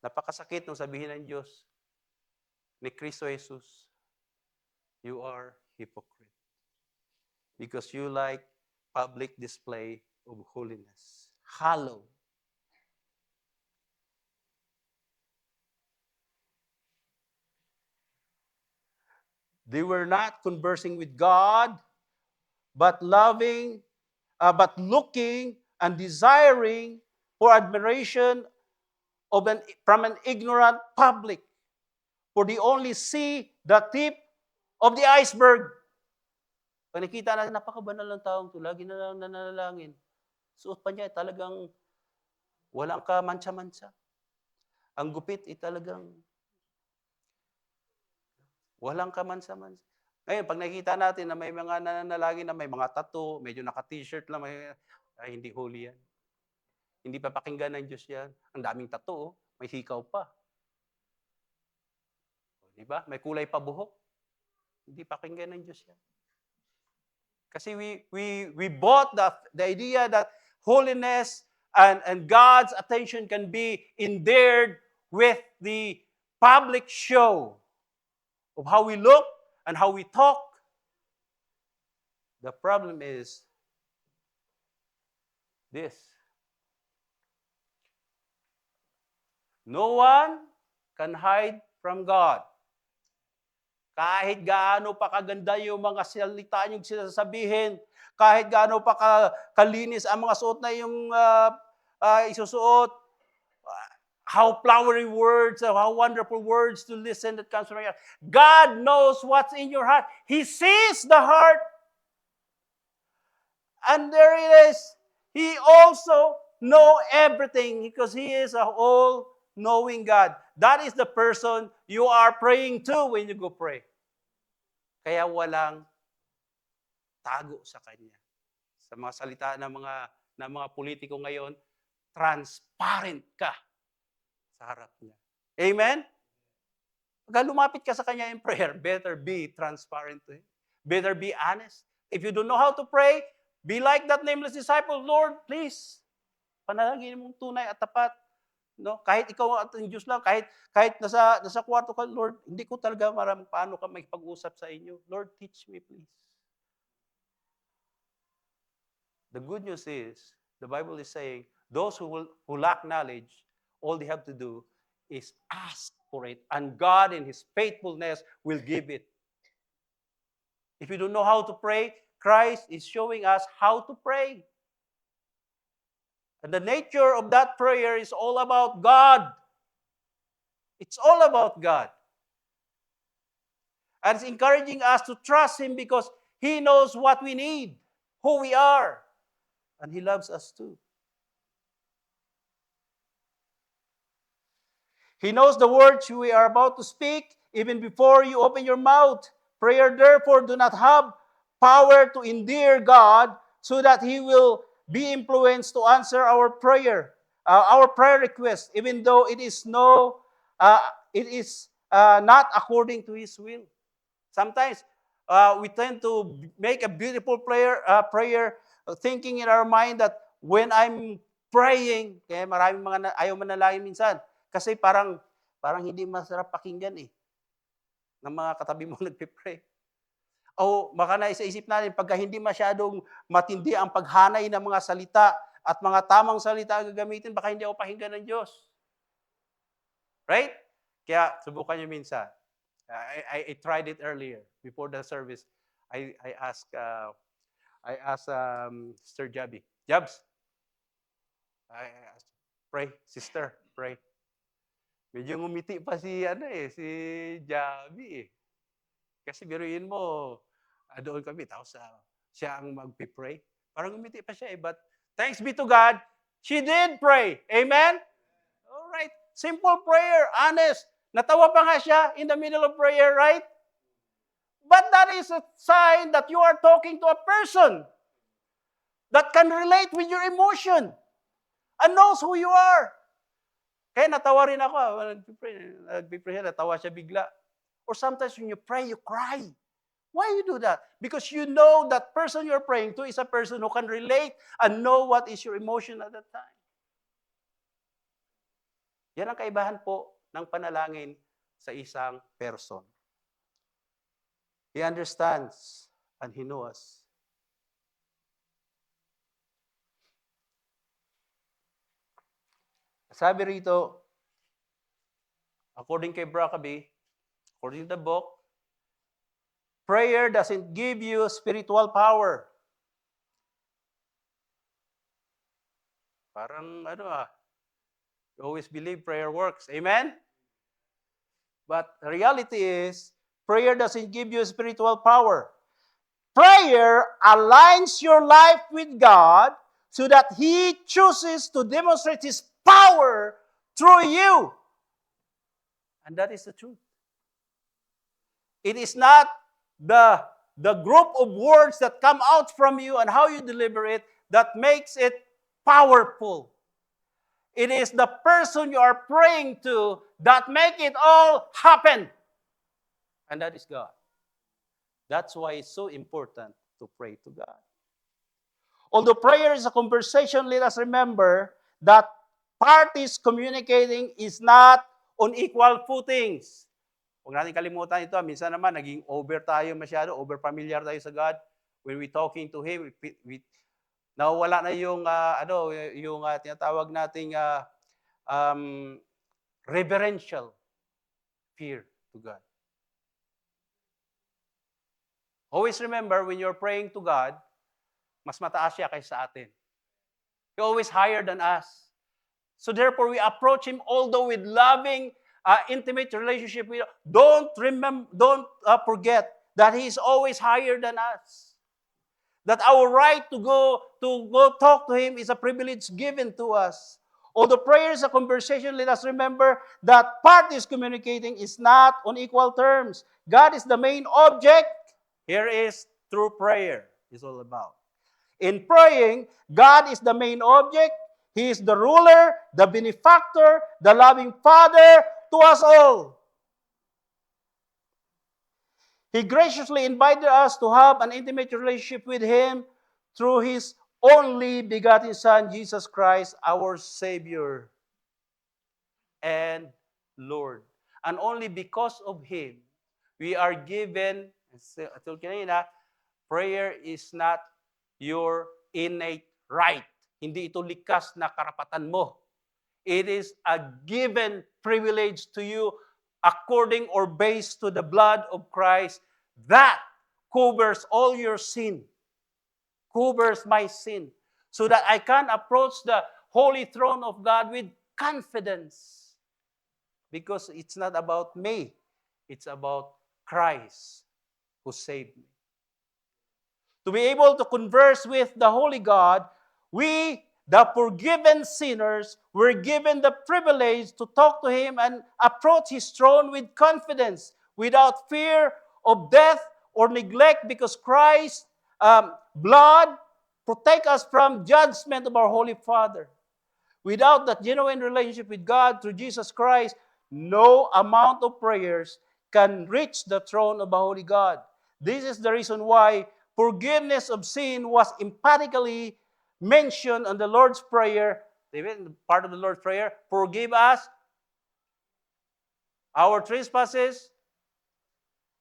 Napakasakit nung sabihin ng Diyos ni Kristo Jesus, you are hypocrite because you like public display of holiness. Hollow. They were not conversing with God, but loving, but looking and desiring for admiration from an ignorant public. For they only see the tip of the iceberg. Pag nakita natin, napakabanal ng taong ito, lagi na lang nananalangin. Suot pa niya, talagang walang kamansa-mansa. Ang gupit, talagang walang kamansa-mansa. Ngayon, pag nakita natin na may mga nananalangin na may mga tattoo, medyo naka-t-shirt lang, ay hindi holy yan. Hindi papakinggan ng Diyos yan. Ang daming tattoo, may hikaw pa. Diba? May kulay pa buhok. Hindi pakinggan ng Diyos yan. Kasi we bought the idea that holiness and God's attention can be endeared with the public show of how we look and how we talk. The problem is this. No one can hide from God. Kahit gaano pa kaganda yung mga salita niyong sinasabihin, kahit gaano pa kalinis ang mga suot na yung isusuot, how flowery words, how wonderful words to listen that comes from your heart. God knows what's in your heart. He sees the heart. And there it is. He also knows everything because He is a all-knowing God. That is the person you are praying to when you go pray. Kaya walang tago sa Kanya. sa mga salita ng mga politiko ngayon, transparent ka sa harap niya. Amen? Pag lumapit ka sa kanya in prayer, better be transparent to him. Better be honest. If you don't know how to pray, be like that nameless disciple, Lord, please, panalangin mong tunay at tapat. No? Kahit ikaw at ang Diyos lang, kahit nasa kwarto ka, Lord, hindi ko talaga maram paano ka makipag-usap sa inyo. Lord, teach me, please. The good news is, the Bible is saying, those who lack knowledge, all they have to do is ask for it, and God in His faithfulness will give it. If you don't know how to pray, Christ is showing us how to pray. And the nature of that prayer is all about God. It's all about God. And it's encouraging us to trust Him because He knows what we need, who we are, and He loves us too. He knows the words we are about to speak even before you open your mouth. Prayer, therefore, do not have power to endear God so that He will be influenced to answer our prayer request, even though it is not according to His will. Sometimes we tend to make a beautiful prayer, thinking in our mind that when I'm praying, kaya maraming mga ayaw manalangin minsan, kasi parang hindi masarap pakinggan ng mga katabi mo nagpe-pray. O baka naisip natin, pagka hindi masyadong matindi ang paghanay ng mga salita at mga tamang salita ang gagamitin, baka hindi ako pakinggan ng Diyos. Right? Kaya subukan nyo minsan. I tried it earlier before the service. I asked Sister Jabby, Jabs, I asked, pray, sister, pray. Medyo ngumiti pa si Jabby Kasi biruin mo, doon kami, tapos siya ang magpipray. Parang ngumiti pa siya But thanks be to God, she did pray. Amen? All right. Simple prayer, honest. Natawa pa nga siya in the middle of prayer, right? But that is a sign that you are talking to a person that can relate with your emotion and knows who you are. Kaya natawa rin ako. Nagpipray siya, natawa siya bigla. Or sometimes when you pray, you cry. Why you do that? Because you know that person you're praying to is a person who can relate and know what is your emotion at that time. Yan ang kaibahan po ng panalangin sa isang person. He understands and He knows. Sabi rito, according kay Brockaby, according to the book, prayer doesn't give you spiritual power. Parang you always believe prayer works. Amen? But the reality is, prayer doesn't give you spiritual power. Prayer aligns your life with God so that He chooses to demonstrate His power through you. And that is the truth. It is not the group of words that come out from you and how you deliver it that makes it powerful. It is the person you are praying to that make it all happen. And that is God. That's why it's so important to pray to God. Although prayer is a conversation, let us remember that parties communicating is not on equal footings. Huwag natin kalimutan ito. Minsan naman, naging over familiar tayo sa God. When we talking to Him, nawawala na yung tinatawag nating reverential fear to God. Always remember, when you're praying to God, mas mataas siya kaysa sa atin. He's always higher than us. So therefore, we approach Him although with loving, intimate relationship. Don't forget that He is always higher than us. That our right to go talk to Him is a privilege given to us. Although prayer is a conversation, let us remember that parties communicating is not on equal terms. God is the main object. Here is true prayer is all about. In praying, God is the main object. He is the ruler, the benefactor, the loving Father to us all. He graciously invited us to have an intimate relationship with Him through His only begotten Son, Jesus Christ, our Savior and Lord. And only because of Him, we are given, prayer is not your innate right. Hindi ito likas na karapatan mo. It is a given privilege to you according or based to the blood of Christ that covers all your sin, covers my sin, so that I can approach the holy throne of God with confidence. Because it's not about me, it's about Christ who saved me. To be able to converse with the Holy God, we, the forgiven sinners, were given the privilege to talk to Him and approach His throne with confidence, without fear of death or neglect, because Christ's blood protects us from judgment of our Holy Father. Without that genuine relationship with God through Jesus Christ, no amount of prayers can reach the throne of the Holy God. This is the reason why forgiveness of sin was emphatically mentioned on the Lord's Prayer. Even part of the Lord's Prayer, forgive us our trespasses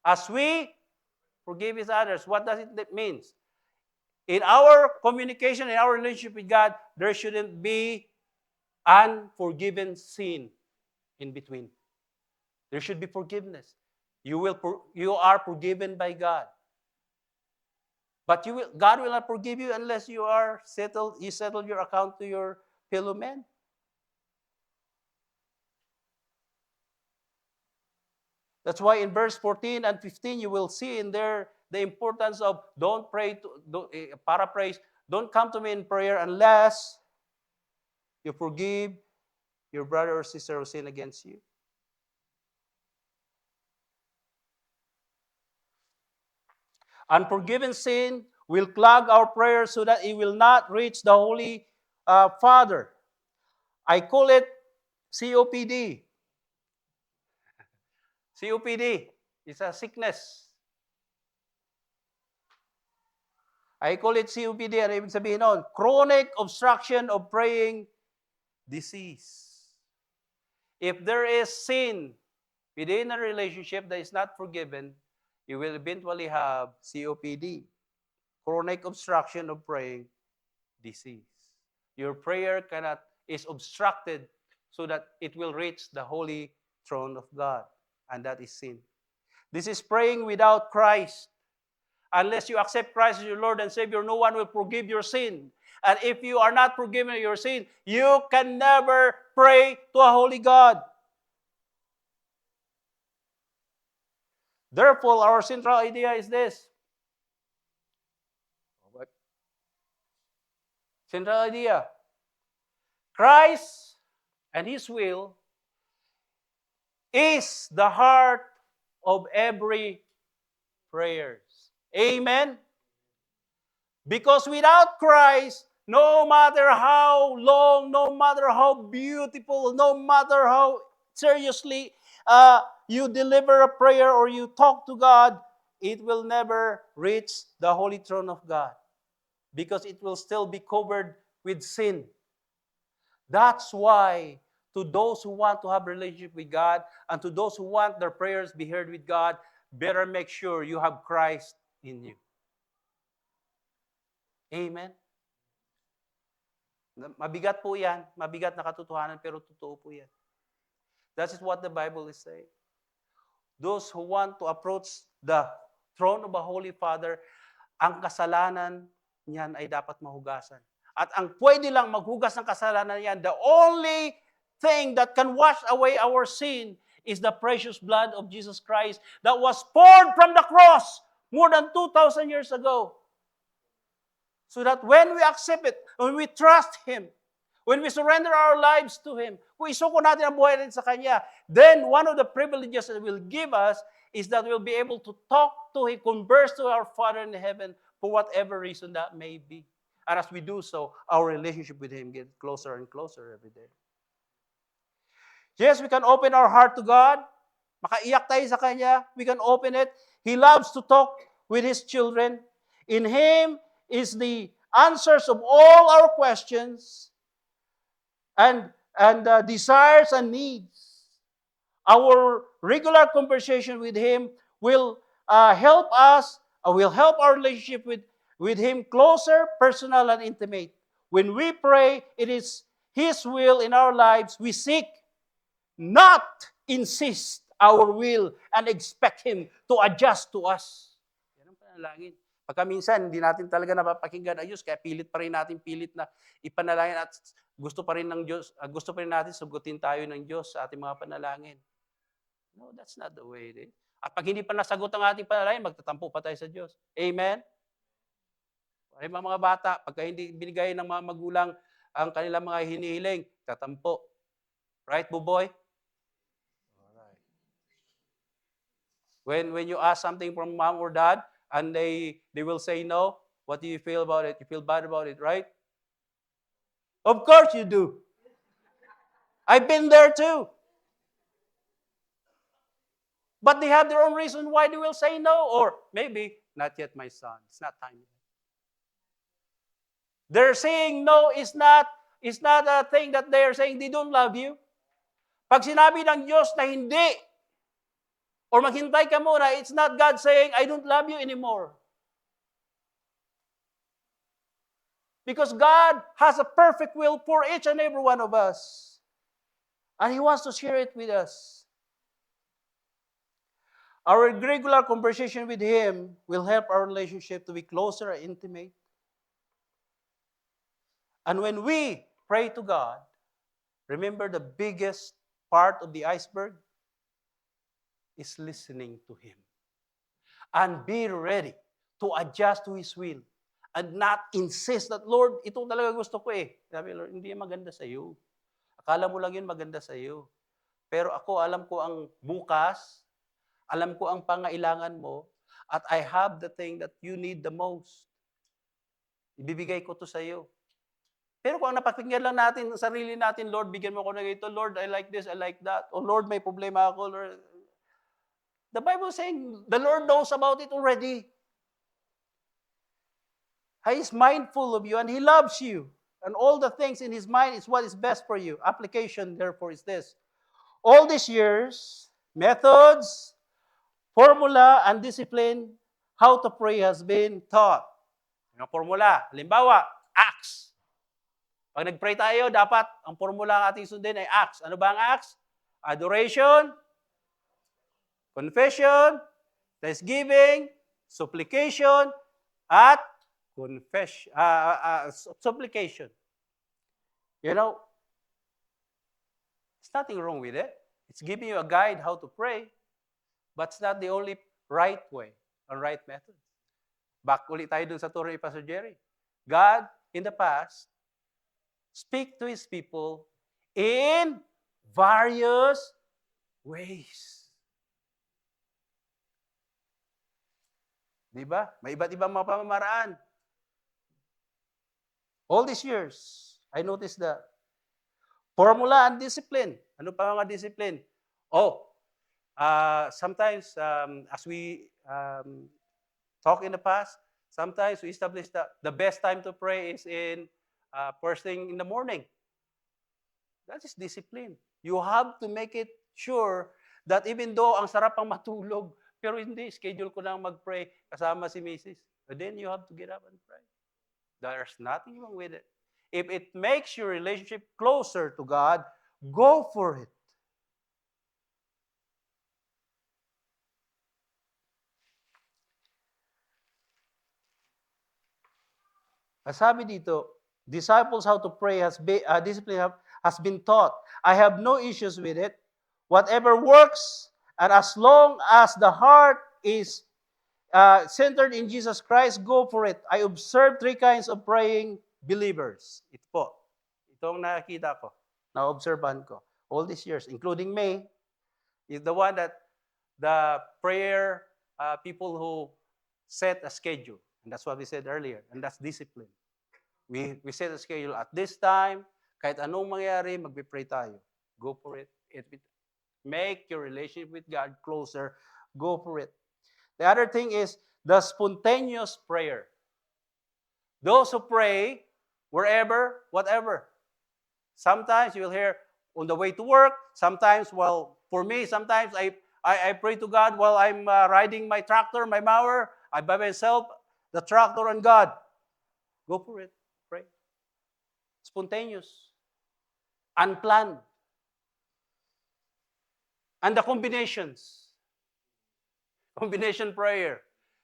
as we forgive others. What does it mean? In our communication, in our relationship with God, there shouldn't be unforgiven sin in between. There should be forgiveness. You are forgiven by God. But God will not forgive you unless you settle your account to your fellow men. That's why in verse 14 and 15, you will see in there the importance of don't come to me in prayer unless you forgive your brother or sister who sin against you. Unforgiven sin will clog our prayers so that it will not reach the Holy Father. I call it COPD. COPD is a sickness. I call it COPD. Ano ibig sabihin nun? Chronic obstruction of praying disease. If there is sin within a relationship that is not forgiven, you will eventually have COPD, chronic obstruction of praying disease. Your prayer is obstructed so that it will reach the holy throne of God, and that is sin. This is praying without Christ. Unless you accept Christ as your Lord and Savior, no one will forgive your sin. And if you are not forgiven of your sin, you can never pray to a holy God. Therefore, our central idea is this. Central idea. Christ and His will is the heart of every prayers. Amen? Because without Christ, no matter how long, no matter how beautiful, no matter how seriously you deliver a prayer or you talk to God, it will never reach the holy throne of God because it will still be covered with sin. That's why to those who want to have a relationship with God and to those who want their prayers be heard with God, better make sure you have Christ in you. Amen? Mabigat po yan. Mabigat na katotohanan, pero totoo po yan. That is what the Bible is saying. Those who want to approach the throne of a Holy Father, ang kasalanan niyan ay dapat mahugasan. At ang pwede lang maghugas ng kasalanan niyan, the only thing that can wash away our sin is the precious blood of Jesus Christ that was poured from the cross more than 2,000 years ago. So that when we accept it, when we trust Him, when we surrender our lives to Him, kung isuko natin ang buhay natin sa Kanya, then one of the privileges that will give us is that we'll be able to talk to Him, converse to our Father in heaven for whatever reason that may be. And as we do so, our relationship with Him gets closer and closer every day. Yes, we can open our heart to God. Makaiyak tayo sa Kanya. We can open it. He loves to talk with His children. In Him is the answers of all our questions and desires and needs. Our regular conversation with Him will help us, will help our relationship with Him closer, personal, and intimate. When we pray, it is His will in our lives. We seek, not insist our will and expect Him to adjust to us. Yan ang panalangin. Pagka minsan, hindi natin talaga napapakinggan ayos, kaya pilit na ipanalangin at gusto pa rin ng Diyos, gusto pa rin natin sugutin tayo ng Diyos sa ating mga panalangin. No, that's not the way it is. At pag hindi pa nasagot ang ating panalangin, magtatampo pa tayo sa Diyos. Amen? Ay mga bata, pagka hindi binigay ng mga magulang ang kanilang mga hinihiling, tatampo. Right, Buboy? Alright. When you ask something from mom or dad, and they will say no, what do you feel about it? You feel bad about it, right? Of course you do. I've been there too. But they have their own reason why they will say no. Or maybe, not yet, my son. It's not time yet. They're saying no is not a thing that they're saying they don't love you. Pag sinabi ng Diyos na hindi, or maghintay ka muna, it's not God saying, I don't love you anymore. Because God has a perfect will for each and every one of us. And He wants to share it with us. Our regular conversation with Him will help our relationship to be closer and intimate. And when we pray to God, remember the biggest part of the iceberg is listening to Him. And be ready to adjust to His will. And not insist that, Lord, ito talaga gusto ko eh. Sabi, Lord, hindi yan maganda sa iyo. Akala mo lang yun maganda sa iyo. Pero ako, alam ko ang bukas, alam ko ang pangailangan mo, at I have the thing that you need the most. Ibibigay ko to sa iyo. Pero kung napakinggan lang natin ang sarili natin, Lord, bigyan mo ko na ito. Lord, I like this, I like that. O Lord, may problema ako. Lord. The Bible is saying, the Lord knows about it already. He is mindful of you and He loves you. And all the things in His mind is what is best for you. Application, therefore, is this. All these years, methods, formula, and discipline, how to pray has been taught. Yung formula, halimbawa, Acts. Pag nag-pray tayo, dapat ang formula ang ating sundin ay Acts. Ano ba ang Acts? Adoration, confession, thanksgiving, supplication, at supplication. You know, there's nothing wrong with it. It's giving you a guide how to pray, but it's not the only right way or right method. Back ulit tayo dun sa turo ni Pastor Jerry. God, in the past, speak to His people in various ways. Diba? May iba't ibang mga pamamaraan. All these years, I noticed that. Formula and discipline. Ano pa mga discipline? Sometimes, as we talk in the past, sometimes we establish that the best time to pray is in first thing in the morning. That is discipline. You have to make it sure that even though ang sarap ang matulog, pero hindi, schedule ko lang mag-pray kasama si Mrs. But then you have to get up and pray. There's nothing wrong with it. If it makes your relationship closer to God, go for it. Sabi dito, disciples how to pray discipline has been taught. I have no issues with it. Whatever works, and as long as the heart is centered in Jesus Christ, go for it. I observed 3 kinds of praying believers. Ito po. Itong nakita ko, na-obserban ko. All these years, including May, is the one that the prayer people who set a schedule. And that's what we said earlier. And that's discipline. We set a schedule at this time. Kahit anong mangyari, magpe-pray tayo. Go for it. Make your relationship with God closer. Go for it. The other thing is the spontaneous prayer. Those who pray wherever, whatever. Sometimes you'll hear on the way to work. Sometimes, well, for me, sometimes I pray to God while I'm riding my tractor, my mower. I by myself, the tractor and God. Go for it. Pray. Spontaneous. Unplanned. And the combinations. Combination prayer.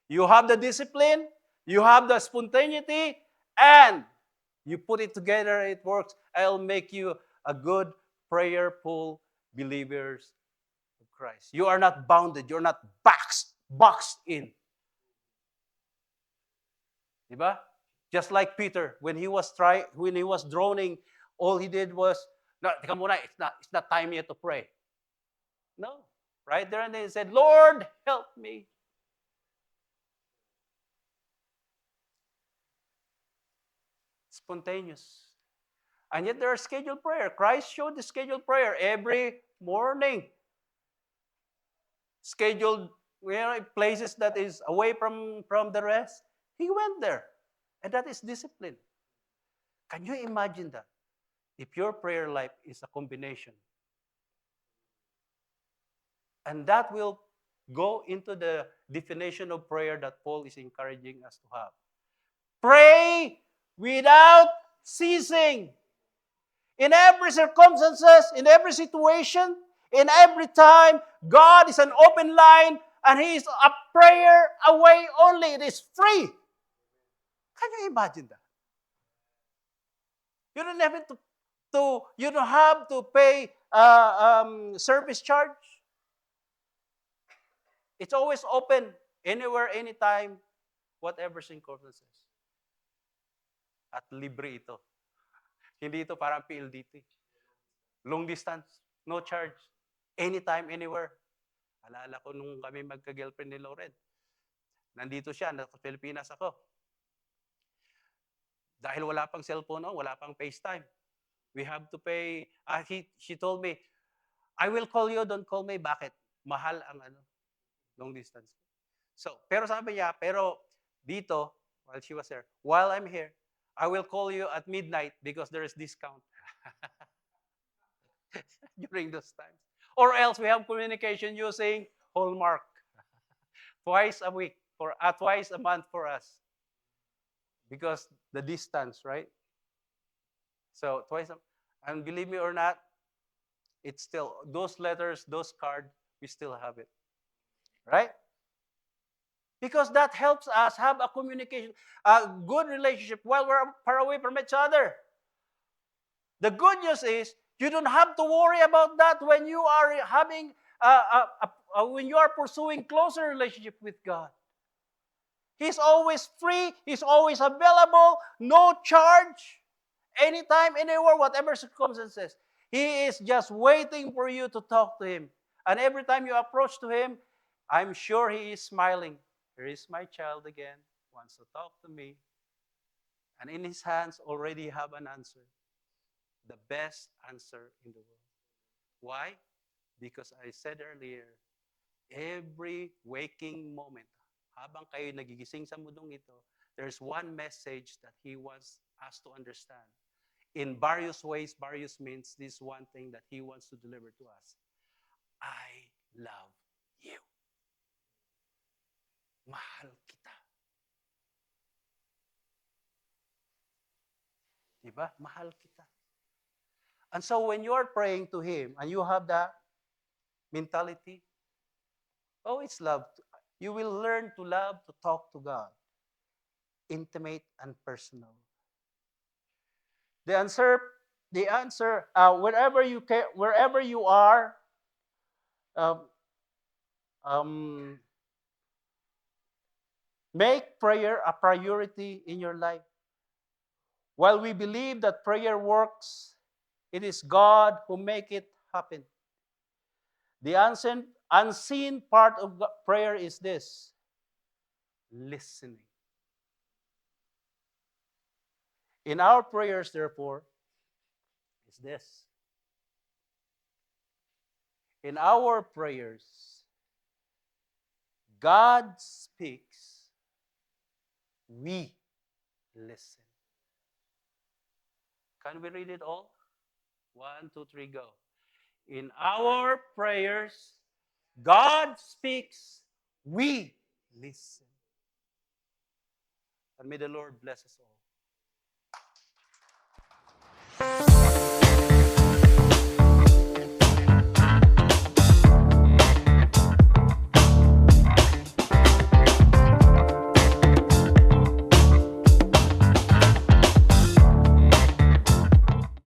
You have the discipline, you have the spontaneity, and you put it together, it works. I'll make you a good, prayerful believers of Christ. You are not bounded, you're not boxed in. Diba? Just like Peter, when he was droning, all he did was, no, teka muna, it's not time yet to pray. No. Right there and then he said, Lord, help me. Spontaneous. And yet there are scheduled prayer. Christ showed the scheduled prayer every morning. Scheduled places that is away from the rest. He went there. And that is discipline. Can you imagine that? If your prayer life is a combination. And that will go into the definition of prayer that Paul is encouraging us to have. Pray without ceasing. In every circumstances, in every situation, in every time, God is an open line and He is a prayer away only. It is free. Can you imagine that? You don't have you don't have to pay service charge. It's always open, anywhere, anytime, whatever circumstances. At libre ito. Hindi ito parang PLDT. Long distance, no charge. Anytime, anywhere. Alala ko nung kami magka-girlfriend ni Lauren. Nandito siya, nasa Pilipinas ako. Dahil wala pang cellphone, wala pang FaceTime. We have to pay. She told me, I will call you, don't call me. Bakit? Mahal ang long distance. So, pero sabi niya, dito, while she was there, while I'm here, I will call you at midnight because there is discount during those times. Or else we have communication using Hallmark. Twice a week, twice a month for us. Because the distance, right? So and believe me or not, it's still, those letters, those cards, we still have it. Right? Because that helps us have a communication, a good relationship while we're far away from each other. The good news is, you don't have to worry about that when you are having, when you are pursuing closer relationship with God. He's always free. He's always available. No charge. Anytime, anywhere, whatever circumstances. He is just waiting for you to talk to Him. And every time you approach to Him, I'm sure He is smiling. Here is my child again, wants to talk to me. And in His hands already have an answer. The best answer in the world. Why? Because I said earlier, every waking moment, habang kayo nagigising sa mundong ito, there's one message that He wants us to understand. In various ways, various means, this one thing that He wants to deliver to us. I love you. Mahal kita. Diba? Mahal kita. And so when you are praying to Him and you have that mentality, it's love. You will learn to love to talk to God. Intimate and personal. The answer, wherever you are, make prayer a priority in your life. While we believe that prayer works, it is God who make it happen. The unseen part of prayer is this: listening. In our prayers, therefore, is this. In our prayers, God speaks, we listen. Can we read it all? 1, 2, 3, go. In our prayers, God speaks, we listen. And may the Lord bless us all.